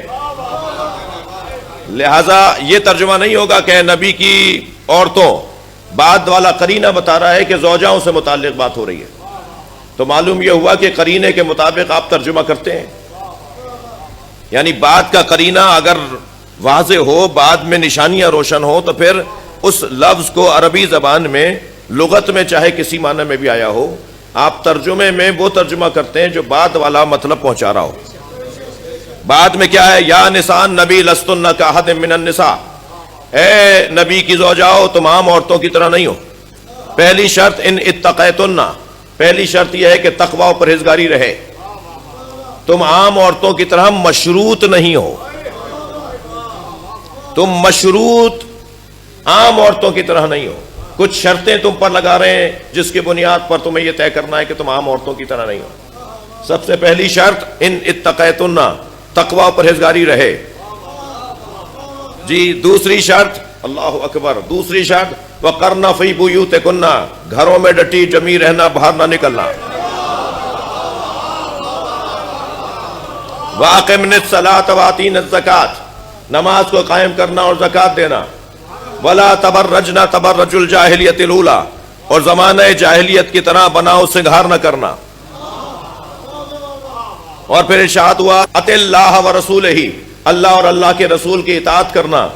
لہذا یہ ترجمہ نہیں ہوگا کہ نبی کی عورتوں، بعد والا قرینہ بتا رہا ہے کہ زوجاؤں سے متعلق بات ہو رہی ہے۔ تو معلوم یہ ہوا کہ قرینے کے مطابق آپ ترجمہ کرتے ہیں، یعنی بعد کا قرینہ اگر واضح ہو، بعد میں نشانیاں روشن ہو، تو پھر اس لفظ کو عربی زبان میں لغت میں چاہے کسی معنی میں بھی آیا ہو، آپ ترجمے میں وہ ترجمہ کرتے ہیں جو بعد والا مطلب پہنچا رہا ہو۔ بعد میں کیا ہے؟ یا نساء النبی لستن کاحد من النساء، اے نبی کی زوجاؤ تم عام عورتوں کی طرح نہیں ہو۔ پہلی شرط ان اتقیتن، پہلی شرط یہ ہے کہ تقوی و پرہیزگاری رہے، تم عام عورتوں کی طرح مشروط نہیں ہو، تم مشروط عام عورتوں کی طرح نہیں ہو، کچھ شرطیں تم پر لگا رہے ہیں جس کی بنیاد پر تمہیں یہ طے کرنا ہے کہ تم عام عورتوں کی طرح نہیں ہو۔ سب سے پہلی شرط ان اتقیتن، تقوی و پرہیزگاری رہے جی۔ دوسری شرط، اللہ اکبر، دوسری شرط وَقَرْنَ فِي بُيُوتِكُنَّ، گھروں میں ڈٹی جمی رہنا، باہر نہ نکلنا۔ وَأَقِمْنَ الصَّلَاةَ وَآتِينَ الزَّكَاةَ، نماز کو قائم کرنا اور زکوٰۃ دینا۔ وَلَا تَبَرَّجْنَ تَبَرَّجُ الْجَاهِلِيَّةِ الْأُولَىٰ، اور زمانہ جاہلیت کی طرح بناؤ سنگھار نہ کرنا۔ اور پھر ارشاد ہوا اطع اللہ و رسولہ، اللہ اور اللہ کے رسول کی اطاعت کرنا.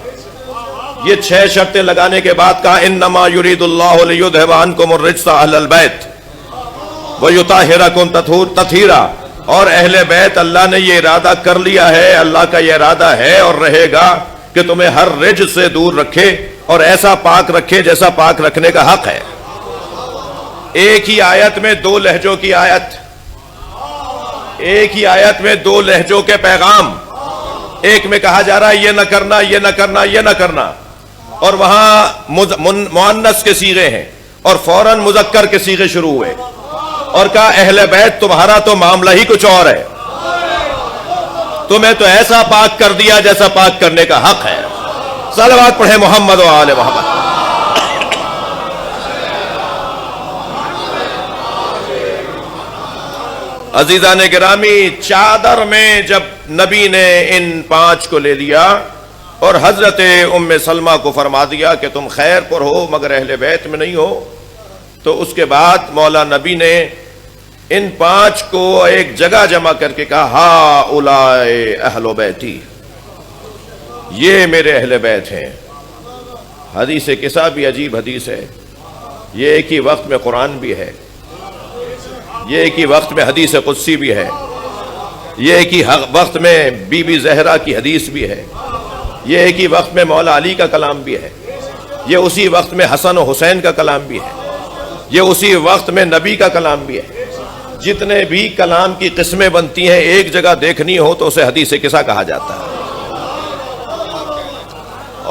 یہ 6 شرطیں لگانے کے بعد کہا انما یرید اللہ لیذھب عنکم الرجس اہل البیت ویطہرکم تطہیرا. اور اہل بیت اللہ نے یہ ارادہ کر لیا ہے، اللہ کا یہ ارادہ ہے اور رہے گا کہ تمہیں ہر رجس سے دور رکھے اور ایسا پاک رکھے جیسا پاک رکھنے کا حق ہے. ایک ہی آیت میں 2 لہجوں کی آیت، ایک ہی آیت میں 2 لہجوں کے پیغام. ایک میں کہا جا رہا ہے یہ نہ کرنا، یہ نہ کرنا، یہ نہ کرنا، اور وہاں مؤنث کے صیغے ہیں اور فوراً مذکر کے صیغے شروع ہوئے اور کہا اہل بیت تمہارا تو معاملہ ہی کچھ اور ہے، تمہیں تو ایسا پاک کر دیا جیسا پاک کرنے کا حق ہے. صلوات پڑھیں محمد و آل محمد. عزیزان گرامی، چادر میں جب نبی نے ان 5 کو لے لیا اور حضرت ام سلمہ کو فرما دیا کہ تم خیر پر ہو مگر اہل بیت میں نہیں ہو، تو اس کے بعد مولا نبی نے ان 5 کو ایک جگہ جمع کر کے کہا ہا اولائے اہل بیتی، یہ میرے اہل بیت ہیں. حدیث قصہ بھی عجیب حدیث ہے، یہ ایک ہی وقت میں قرآن بھی ہے، یہ ایک ہی وقت میں حدیث قدسی بھی ہے، یہ ایک ہی وقت میں بی بی زہرا کی حدیث بھی ہے، یہ ایک ہی وقت میں مولا علی کا کلام بھی ہے، یہ اسی وقت میں حسن و حسین کا کلام بھی ہے، یہ اسی وقت میں نبی کا کلام بھی ہے. جتنے بھی کلام کی قسمیں بنتی ہیں ایک جگہ دیکھنی ہو تو اسے حدیث قصہ کہا جاتا ہے.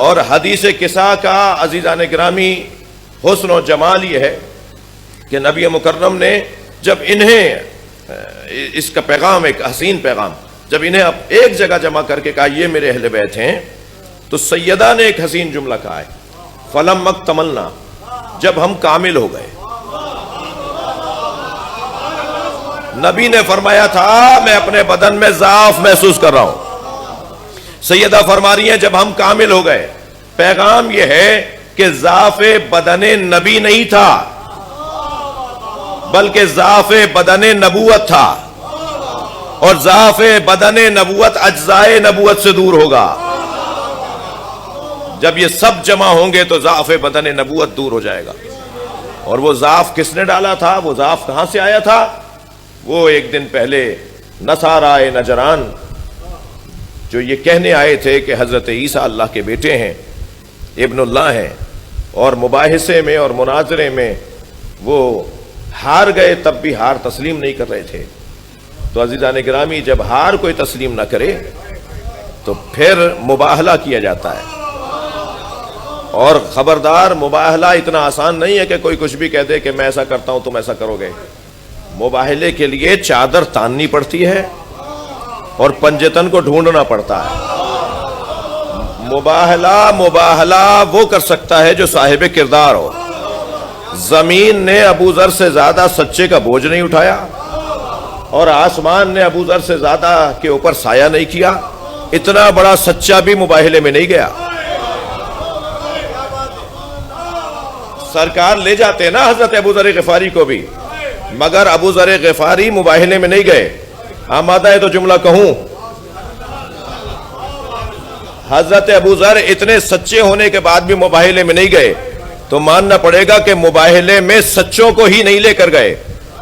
اور حدیث قصہ کا عزیزان گرامی حسن و جمال یہ ہے کہ نبی مکرم نے جب انہیں اس کا پیغام، ایک حسین پیغام، جب انہیں اب ایک جگہ جمع کر کے کہا یہ میرے اہل بیت ہیں، تو سیدہ نے ایک حسین جملہ کہا ہے فَلَمَّا اكْتَمَلْنَا، جب ہم کامل ہو گئے. نبی نے فرمایا تھا میں اپنے بدن میں ضعف محسوس کر رہا ہوں، سیدہ فرما رہی ہیں جب ہم کامل ہو گئے. پیغام یہ ہے کہ ضعف بدن نبی نہیں تھا بلکہ ضعف بدن نبوت تھا، اور ضعف بدن نبوت اجزائے نبوت سے دور ہوگا. جب یہ سب جمع ہوں گے تو ضعف بدن نبوت دور ہو جائے گا. اور وہ ضعف کس نے ڈالا تھا، وہ ضعف کہاں سے آیا تھا؟ وہ ایک دن پہلے نصارائے نجران جو یہ کہنے آئے تھے کہ حضرت عیسیٰ اللہ کے بیٹے ہیں، ابن اللہ ہیں، اور مباحثے میں اور مناظرے میں وہ ہار گئے، تب بھی ہار تسلیم نہیں کر رہے تھے. تو عزیزان گرامی، جب ہار کوئی تسلیم نہ کرے تو پھر مباہلہ کیا جاتا ہے. اور خبردار، مباہلہ اتنا آسان نہیں ہے کہ کوئی کچھ بھی کہہ دے کہ میں ایسا کرتا ہوں تم ایسا کرو گے. مباہلے کے لیے چادر تاننی پڑتی ہے اور پنجتن کو ڈھونڈنا پڑتا ہے. مباہلہ وہ کر سکتا ہے جو صاحب کردار ہو. زمین نے ابو ذر سے زیادہ سچے کا بوجھ نہیں اٹھایا اور آسمان نے ابو ذر سے زیادہ کے اوپر سایہ نہیں کیا. اتنا بڑا سچا بھی مباہلے میں نہیں گیا. سرکار لے جاتے نا حضرت ابو ذر غفاری کو بھی، مگر ابو ذر غفاری مباہلے میں نہیں گئے. آمادہ ہے تو جملہ کہوں، حضرت ابو ذر اتنے سچے ہونے کے بعد بھی مباہلے میں نہیں گئے، تو ماننا پڑے گا کہ مباہلے میں سچوں کو ہی نہیں لے کر گئے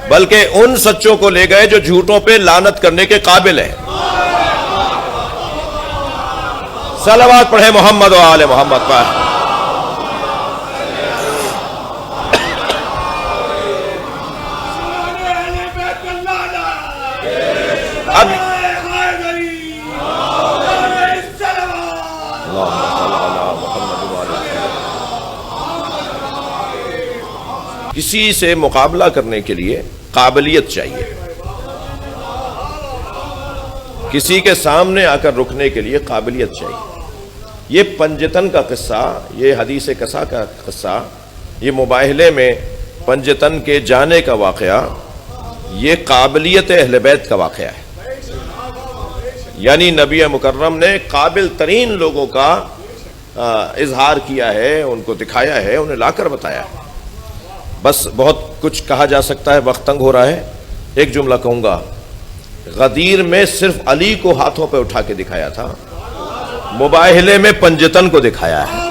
بلکہ ان سچوں کو لے گئے جو جھوٹوں پہ لعنت کرنے کے قابل ہیں. صلوات پڑھیں محمد و آل محمد پر. کسی سے مقابلہ کرنے کے لیے قابلیت چاہیے، کسی کے سامنے آ کر رکنے کے لیے قابلیت چاہیے. یہ پنجتن کا قصہ، یہ حدیث قصہ کا قصہ، یہ مباہلے میں پنجتن کے جانے کا واقعہ، یہ قابلیت اہل بیت کا واقعہ ہے. یعنی نبی مکرم نے قابل ترین لوگوں کا اظہار کیا ہے، ان کو دکھایا ہے، انہیں لا کر بتایا ہے. بس بہت کچھ کہا جا سکتا ہے، وقت تنگ ہو رہا ہے. ایک جملہ کہوں گا غدیر میں صرف علی کو ہاتھوں پہ اٹھا کے دکھایا تھا، مباہلے میں پنجتن کو دکھایا ہے۔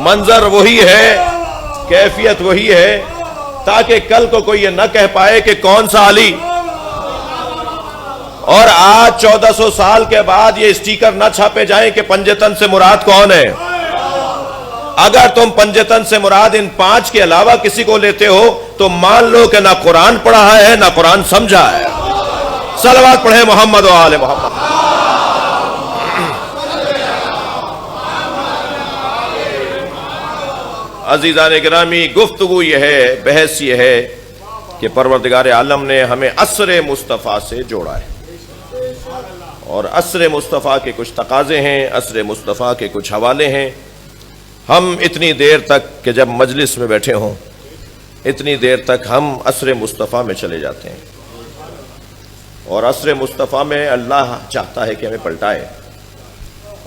منظر وہی ہے، کیفیت وہی ہے، تاکہ کل کو کوئی یہ نہ کہہ پائے کہ کون سا علی۔ اور آج 1400 سال کے بعد یہ اسٹیکر نہ چھاپے جائیں کہ پنجتن سے مراد کون ہے۔ اگر تم پنجتن سے مراد ان 5 کے علاوہ کسی کو لیتے ہو تو مان لو کہ نہ قرآن پڑھا ہے نہ قرآن سمجھا ہے۔ صلوات پڑھیں محمد و آل محمد۔ عزیزان گرامی، گفتگو یہ ہے، بحث یہ ہے کہ پروردگار عالم نے ہمیں عصر مصطفیٰ سے جوڑا ہے، اور عصر مصطفیٰ کے کچھ تقاضے ہیں، عصر مصطفیٰ کے کچھ حوالے ہیں۔ ہم اتنی دیر تک کہ جب مجلس میں بیٹھے ہوں، اتنی دیر تک ہم عصر مصطفیٰ میں چلے جاتے ہیں، اور عصر مصطفیٰ میں اللہ چاہتا ہے کہ ہمیں پلٹائے،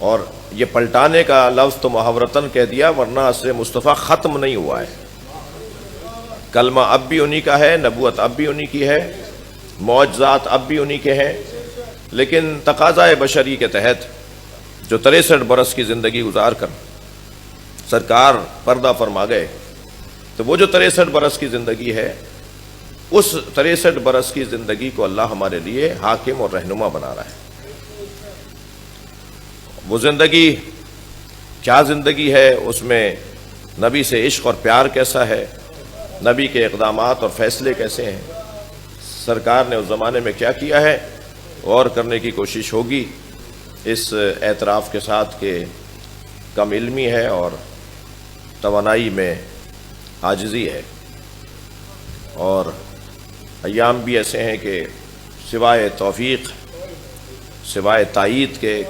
اور یہ پلٹانے کا لفظ تو محاورتاً کہہ دیا، ورنہ عصر مصطفیٰ ختم نہیں ہوا ہے۔ کلمہ اب بھی انہی کا ہے، نبوت اب بھی انہی کی ہے، معجزات اب بھی انہی کے ہیں، لیکن تقاضۂ بشری کے تحت جو 63 برس کی زندگی گزار کر سرکار پردہ فرما گئے، تو وہ جو 63 برس کی زندگی ہے، اس 63 برس کی زندگی کو اللہ ہمارے لیے حاکم اور رہنما بنا رہا ہے۔ وہ زندگی کیا زندگی ہے، اس میں نبی سے عشق اور پیار کیسا ہے، نبی کے اقدامات اور فیصلے کیسے ہیں، سرکار نے اس زمانے میں کیا کیا ہے، غور کرنے کی کوشش ہوگی، اس اعتراف کے ساتھ کہ کم علمی ہے اور توانائی میں عاجزی ہے، اور ایام بھی ایسے ہیں کہ سوائے توفیق، سوائے تائید کے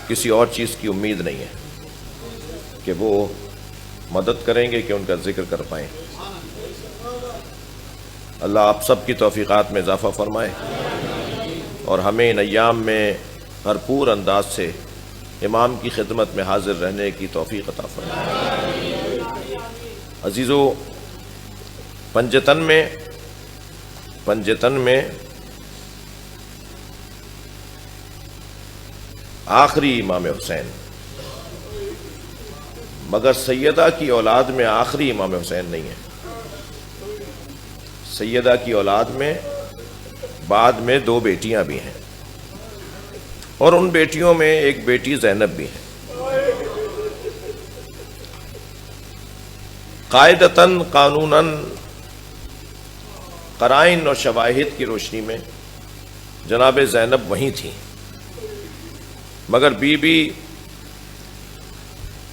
کسی اور چیز کی امید نہیں ہے کہ وہ مدد کریں گے کہ ان کا ذکر کر پائیں۔ اللہ آپ سب کی توفیقات میں اضافہ فرمائے، اور ہمیں ان ایام میں بھرپور انداز سے امام کی خدمت میں حاضر رہنے کی توفیق عطا فرمائے۔ عزیزو، پنجتن میں آخری امام حسین، مگر سیدہ کی اولاد میں آخری امام حسین نہیں ہے۔ سیدہ کی اولاد میں بعد میں 2 بیٹیاں بھی ہیں، اور ان بیٹیوں میں ایک بیٹی زینب بھی ہے۔ قاعدتاً، قانوناً، قرائن اور شواہد کی روشنی میں جناب زینب وہیں تھیں، مگر بی بی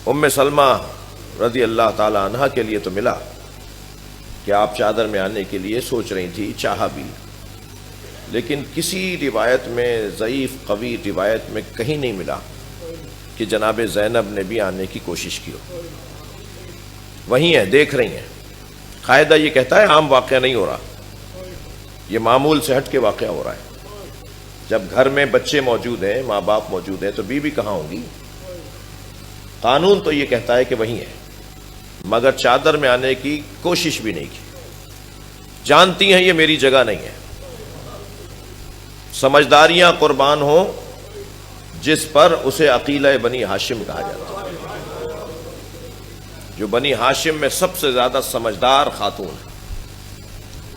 ام سلمہ رضی اللہ تعالی عنہا کے لیے تو ملا کہ آپ چادر میں آنے کے لیے سوچ رہی تھی، چاہا بھی، لیکن کسی روایت میں، ضعیف قوی روایت میں کہیں نہیں ملا کہ جناب زینب نے بھی آنے کی کوشش کی ہو۔ وہیں ہے، دیکھ رہی ہیں۔ قاعدہ یہ کہتا ہے عام واقعہ نہیں ہو رہا، یہ معمول سے ہٹ کے واقعہ ہو رہا ہے۔ جب گھر میں بچے موجود ہیں، ماں باپ موجود ہیں، تو بیوی کہاں ہوں گی؟ قانون تو یہ کہتا ہے کہ وہیں ہے، مگر چادر میں آنے کی کوشش بھی نہیں کی۔ جانتی ہیں یہ میری جگہ نہیں ہے۔ سمجھداریاں قربان ہوں جس پر اسے عقیلہ بنی ہاشم کہا جاتا ہے، جو بنی ہاشم میں سب سے زیادہ سمجھدار خاتون ہے۔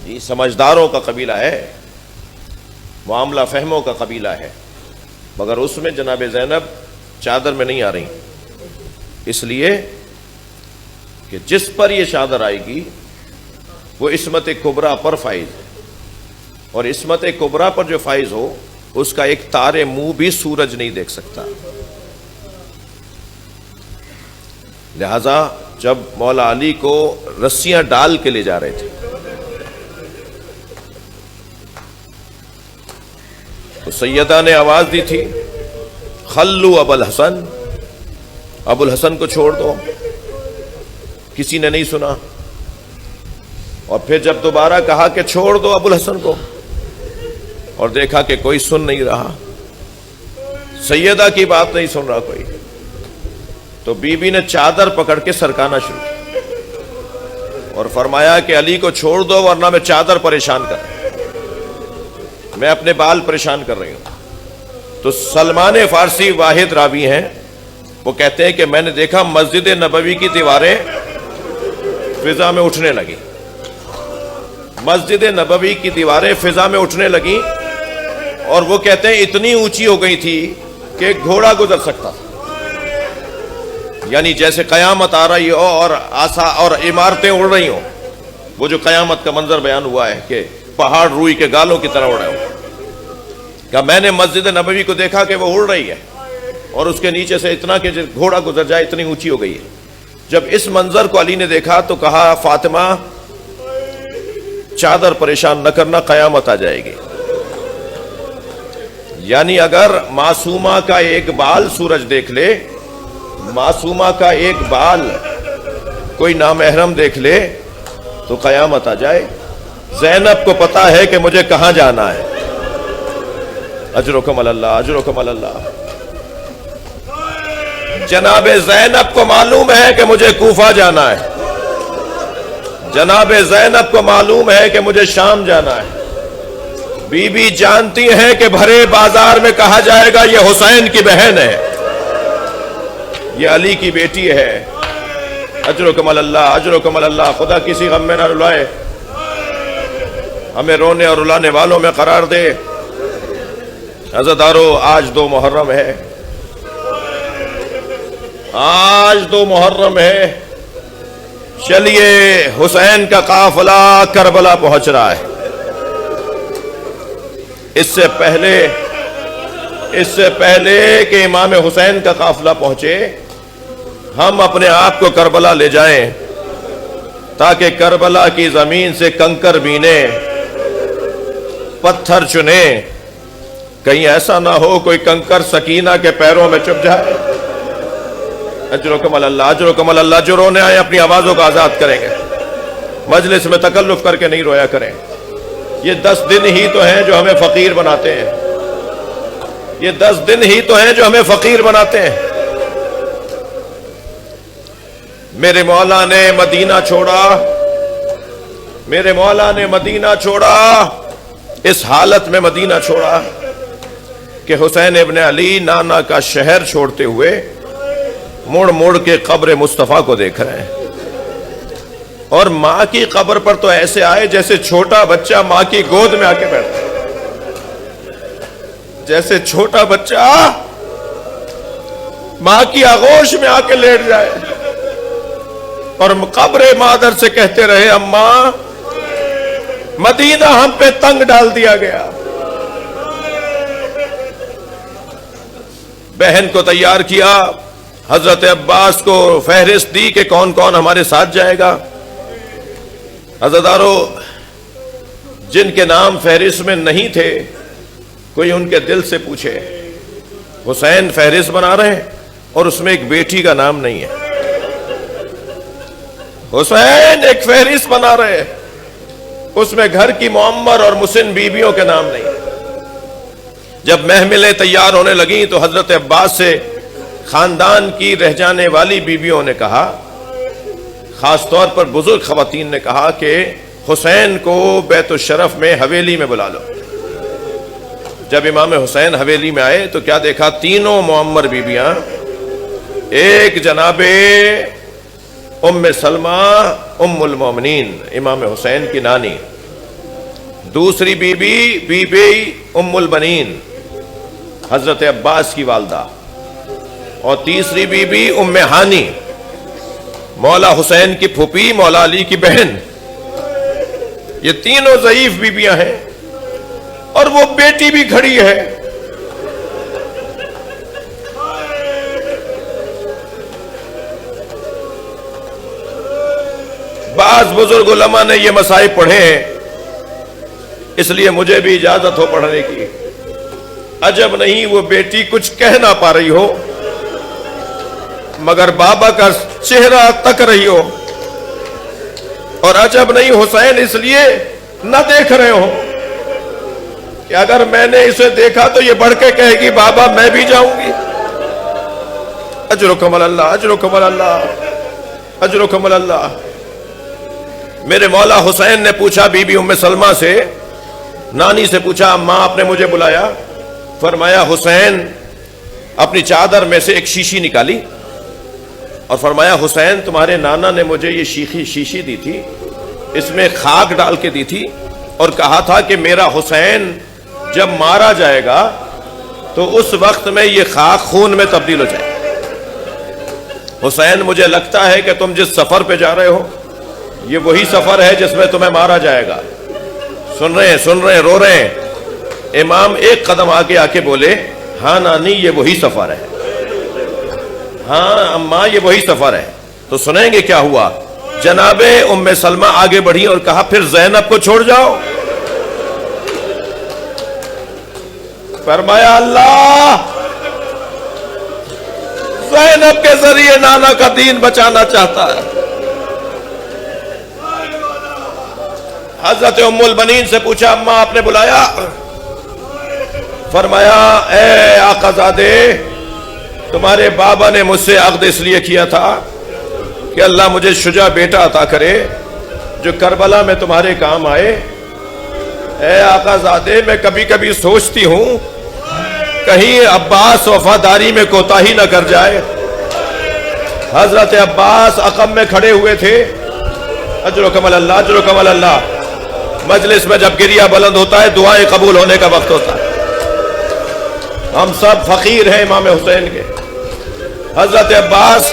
یہ سمجھداروں کا قبیلہ ہے، معاملہ فہموں کا قبیلہ ہے، مگر اس میں جناب زینب چادر میں نہیں آ رہی، اس لیے کہ جس پر یہ چادر آئے گی وہ عصمت کبریٰ پر فائز ہے، اور عصمت کبریٰ پر جو فائز ہو اس کا ایک تارے منہ بھی سورج نہیں دیکھ سکتا۔ لہذا جب مولا علی کو رسیاں ڈال کے لے جا رہے تھے تو سیدہ نے آواز دی تھی، خلو ابو الحسن، ابو الحسن کو چھوڑ دو۔ کسی نے نہیں سنا، اور پھر جب دوبارہ کہا کہ چھوڑ دو ابو الحسن کو، اور دیکھا کہ کوئی سن نہیں رہا، سیدہ کی بات نہیں سن رہا کوئی، تو بی بی نے چادر پکڑ کے سرکانا شروع کیا اور فرمایا کہ علی کو چھوڑ دو ورنہ میں چادر پریشان کر۔ میں اپنے بال پریشان کر رہی ہوں. تو سلمان فارسی واحد راوی ہیں، وہ کہتے ہیں کہ میں نے دیکھا مسجد نبوی کی دیواریں فضا میں اٹھنے لگی. مسجد نبوی کی دیواریں فضا میں اٹھنے لگیں، اور وہ کہتے ہیں اتنی اونچی ہو گئی تھی کہ ایک گھوڑا گزر سکتا تھا. یعنی جیسے قیامت آ رہی ہو اور عمارتیں اڑ رہی ہوں. وہ جو قیامت کا منظر بیان ہوا ہے کہ پہاڑ روئی کے گالوں کی طرح اڑ رہے ہوں. کہ میں نے مسجد نبوی کو دیکھا کہ وہ اڑ رہی ہے، اور اس کے نیچے سے اتنا کہ گھوڑا گزر جائے اتنی اونچی ہو گئی ہے. جب اس منظر کو علی نے دیکھا تو کہا فاطمہ چادر پریشان نہ کرنا، قیامت آ جائے گی. یعنی اگر معصومہ کا ایک بال سورج دیکھ لے، معصومہ کا ایک بال کوئی نامحرم دیکھ لے تو قیامت آ جائے. زینب کو پتا ہے کہ مجھے کہاں جانا ہے. اجرکم اللہ، اجرکم اللہ. جناب زینب کو معلوم ہے کہ مجھے کوفہ جانا ہے. جناب زینب کو معلوم ہے کہ مجھے شام جانا ہے. بی بی جانتی ہیں کہ بھرے بازار میں کہا جائے گا یہ حسین کی بہن ہے، یہ علی کی بیٹی ہے. اجرکم اللہ، اجرکم اللہ. خدا کسی غم میں نہ رلائے، ہمیں رونے اور رلانے والوں میں قرار دے. عزادارو، آج 2 محرم ہے، آج 2 محرم ہے. چلیے حسین کا قافلہ کربلا پہنچ رہا ہے. اس سے پہلے کہ امام حسین کا قافلہ پہنچے، ہم اپنے آپ کو کربلا لے جائیں تاکہ کربلا کی زمین سے کنکر بینیں، پتھر چنیں. کہیں ایسا نہ ہو کوئی کنکر سکینہ کے پیروں میں چپ جائے. اجرکم اللہ، اجرکم اللہ. جو رونے آئے اپنی آوازوں کو آزاد کریں گے، مجلس میں تکلف کر کے نہیں رویا کریں. یہ 10 دن ہی تو ہیں جو ہمیں فقیر بناتے ہیں. یہ 10 دن ہی تو ہیں جو ہمیں فقیر بناتے ہیں. میرے مولا نے مدینہ چھوڑا، میرے مولا نے مدینہ چھوڑا، اس حالت میں مدینہ چھوڑا کہ حسین ابن علی نانا کا شہر چھوڑتے ہوئے مڑ مڑ کے قبر مصطفیٰ کو دیکھ رہے ہیں. اور ماں کی قبر پر تو ایسے آئے جیسے چھوٹا بچہ ماں کی گود میں آ کے بیٹھتا ہے. جیسے چھوٹا بچہ ماں کی آغوش میں آ کے لیٹ جائے اور قبر مادر سے کہتے رہے اماں مدینہ ہم پہ تنگ ڈال دیا گیا. بہن کو تیار کیا، حضرت عباس کو فہرست دی کہ کون کون ہمارے ساتھ جائے گا. عزادارو، جن کے نام فہرست میں نہیں تھے کوئی ان کے دل سے پوچھے. حسین فہرست بنا رہے ہیں اور اس میں ایک بیٹی کا نام نہیں ہے. حسین ایک فہرست بنا رہے ہیں، اس میں گھر کی معمر اور مسن بیویوں کے نام نہیں. جب محملیں تیار ہونے لگیں تو حضرت عباس سے خاندان کی رہ جانے والی بیویوں نے کہا، خاص طور پر بزرگ خواتین نے کہا کہ حسین کو بیت الشرف میں حویلی میں بلا لو. جب امام حسین حویلی میں آئے تو کیا دیکھا؟ تینوں معمر بیویاں، ایک جناب ام سلمہ ام المومنین امام حسین کی نانی، دوسری بی بی ام البنین حضرت عباس کی والدہ، اور تیسری بی ام ہانی مولا حسین کی پھوپھی مولا علی کی بہن. یہ تینوں ضعیف بیویاں ہیں اور وہ بیٹی بھی کھڑی ہے. بعض بزرگ علماء نے یہ مصائب پڑھے ہیں، اس لیے مجھے بھی اجازت ہو پڑھنے کی. عجب نہیں وہ بیٹی کچھ کہہ نہ پا رہی ہو مگر بابا کا چہرہ تک رہی ہو، اور عجب نہیں حسین اس لیے نہ دیکھ رہے ہو کہ اگر میں نے اسے دیکھا تو یہ بڑھ کے کہے گی بابا میں بھی جاؤں گی. اجرکم اللہ، اجرکم اللہ، اجرکم اللہ. میرے مولا حسین نے پوچھا بی بی ام سلمہ سے نانی سے پوچھا اماں آپ نے مجھے بلایا؟ فرمایا حسین، اپنی چادر میں سے ایک شیشی نکالی اور فرمایا حسین تمہارے نانا نے مجھے یہ شیشی دی تھی، اس میں خاک ڈال کے دی تھی اور کہا تھا کہ میرا حسین جب مارا جائے گا تو اس وقت میں یہ خاک خون میں تبدیل ہو جائے۔ حسین مجھے لگتا ہے کہ تم جس سفر پہ جا رہے ہو یہ وہی سفر ہے جس میں تمہیں مارا جائے گا۔ سن رہے ہیں، رو رہے ہیں۔ امام ایک قدم آ کے بولے ہاں نانی یہ وہی سفر ہے، ہاں اماں یہ وہی سفر ہے۔ تو سنیں گے کیا ہوا۔ جناب ام سلمہ آگے بڑھی اور کہا پھر زینب کو چھوڑ جاؤ۔ فرمایا اللہ زینب کے ذریعے نانا کا دین بچانا چاہتا ہے۔ حضرت ام البنین سے پوچھا اماں آپ نے بلایا؟ فرمایا اے آقا زادے، تمہارے بابا نے مجھ سے عقد اس لیے کیا تھا کہ اللہ مجھے شجاع بیٹا عطا کرے جو کربلا میں تمہارے کام آئے۔ اے آقا زادے، میں کبھی کبھی سوچتی ہوں کہیں عباس وفاداری میں کوتاہی نہ کر جائے۔ حضرت عباس عقب میں کھڑے ہوئے تھے۔ اجرکم اللہ، اجرکم اللہ۔ مجلس میں جب گریہ بلند ہوتا ہے دعائیں قبول ہونے کا وقت ہوتا ہے۔ ہم سب فقیر ہیں امام حسین کے۔ حضرت عباس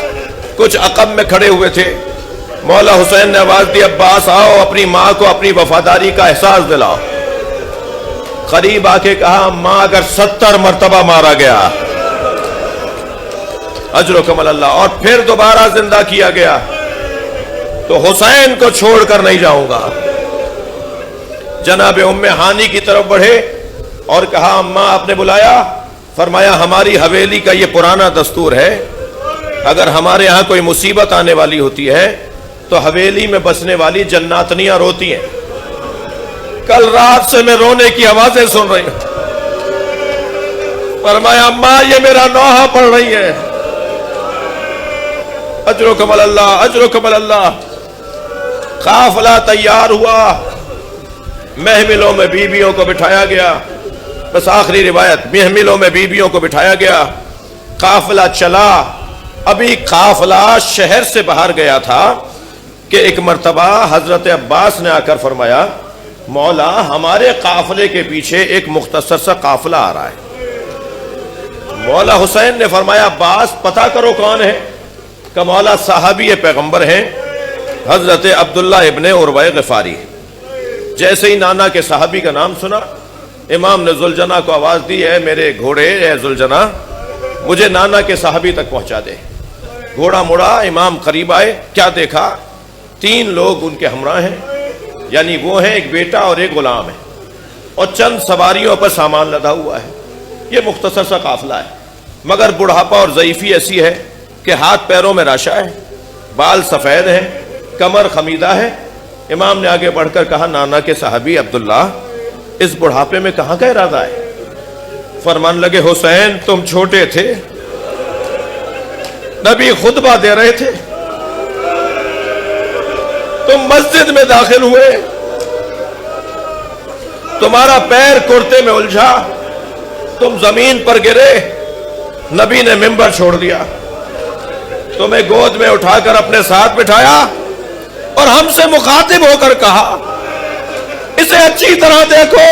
کچھ عقب میں کھڑے ہوئے تھے۔ مولا حسین نے آواز دی عباس آؤ اپنی ماں کو اپنی وفاداری کا احساس دلاؤ۔ قریب آ کے کہا ماں اگر 70 مرتبہ مارا گیا اجرکم اللہ اور پھر دوبارہ زندہ کیا گیا تو حسین کو چھوڑ کر نہیں جاؤں گا۔ جناب ام ہانی کی طرف بڑھے اور کہا اماں آپ نے بلایا؟ فرمایا ہماری حویلی کا یہ پرانا دستور ہے، اگر ہمارے ہاں کوئی مصیبت آنے والی ہوتی ہے تو حویلی میں بسنے والی جناتنیاں روتی ہیں۔ کل رات سے میں رونے کی آوازیں سن رہی ہوں۔ فرمایا اماں یہ میرا نوحہ پڑھ رہی ہے۔ اجرکم اللہ، اجرکم اللہ۔ قافلہ تیار ہوا، محملوں میں بیویوں کو بٹھایا گیا۔ بس آخری روایت، محملوں میں بیویوں کو بٹھایا گیا۔ قافلہ چلا۔ ابھی قافلہ شہر سے باہر گیا تھا کہ ایک مرتبہ حضرت عباس نے آ کر فرمایا مولا ہمارے قافلے کے پیچھے ایک مختصر سا قافلہ آ رہا ہے۔ مولا حسین نے فرمایا عباس پتہ کرو کون ہے؟ کہ مولا صحابی پیغمبر ہیں حضرت عبداللہ ابن عروہ غفاری۔ جیسے ہی نانا کے صحابی کا نام سنا امام نے ذوالجناح کو آواز دی ہے میرے گھوڑے اے ذوالجناح مجھے نانا کے صحابی تک پہنچا دے۔ گھوڑا مڑا، امام قریب آئے، کیا دیکھا؟ 3 لوگ ان کے ہمراہ ہیں، یعنی وہ ہیں ایک بیٹا اور ایک غلام ہے اور چند سواریوں پر سامان لدا ہوا ہے۔ یہ مختصر سا قافلہ ہے مگر بڑھاپا اور ضعیفی ایسی ہے کہ ہاتھ پیروں میں راشا ہے، بال سفید ہیں، کمر خمیدہ ہے۔ امام نے آگے بڑھ کر کہا نانا کے صحابی عبداللہ اس بڑھاپے میں کہاں کا ارادہ ہے؟ فرمان لگے حسین تم چھوٹے تھے، نبی خطبہ دے رہے تھے، تم مسجد میں داخل ہوئے، تمہارا پیر کرتے میں الجھا، تم زمین پر گرے، نبی نے منبر چھوڑ دیا، تمہیں گود میں اٹھا کر اپنے ساتھ بٹھایا اور ہم سے مخاطب ہو کر کہا اسے اچھی طرح دیکھو،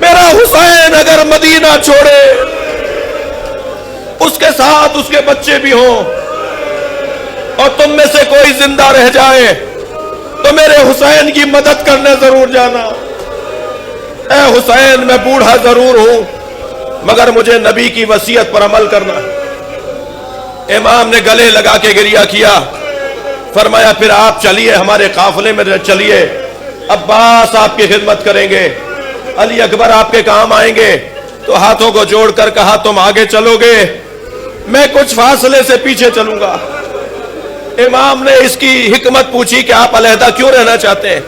میرا حسین اگر مدینہ چھوڑے اس کے ساتھ اس کے بچے بھی ہوں اور تم میں سے کوئی زندہ رہ جائے تو میرے حسین کی مدد کرنے ضرور جانا۔ اے حسین میں بوڑھا ضرور ہوں مگر مجھے نبی کی وصیت پر عمل کرنا۔ امام نے گلے لگا کے گریہ کیا، فرمایا پھر آپ چلیے ہمارے قافلے میں چلیے، عباس آپ کی خدمت کریں گے، علی اکبر آپ کے کام آئیں گے۔ تو ہاتھوں کو جوڑ کر کہا تم آگے چلو گے، میں کچھ فاصلے سے پیچھے چلوں گا۔ امام نے اس کی حکمت پوچھی کہ آپ علیحدہ کیوں رہنا چاہتے ہیں؟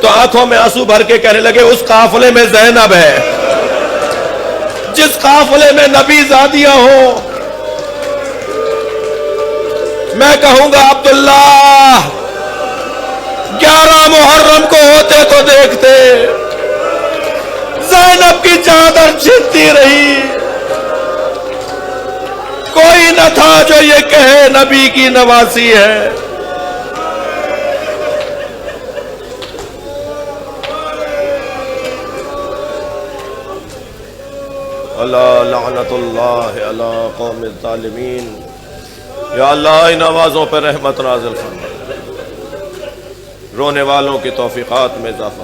تو آنکھوں میں آنسو بھر کے کہنے لگے اس قافلے میں زینب ہے، جس قافلے میں نبی زادیاں ہوں، میں کہوں گا عبداللہ 11 محرم کو ہوتے تو دیکھتے زینب کی چادر چھنتی رہی، کوئی نہ تھا جو یہ کہے نبی کی نواسی ہے۔ اللہ لعنت اللہ علی قوم الظالمین۔ یا اللہ ان آوازوں پر رحمت نازل فرما، رونے والوں کی توفیقات میں اضافہ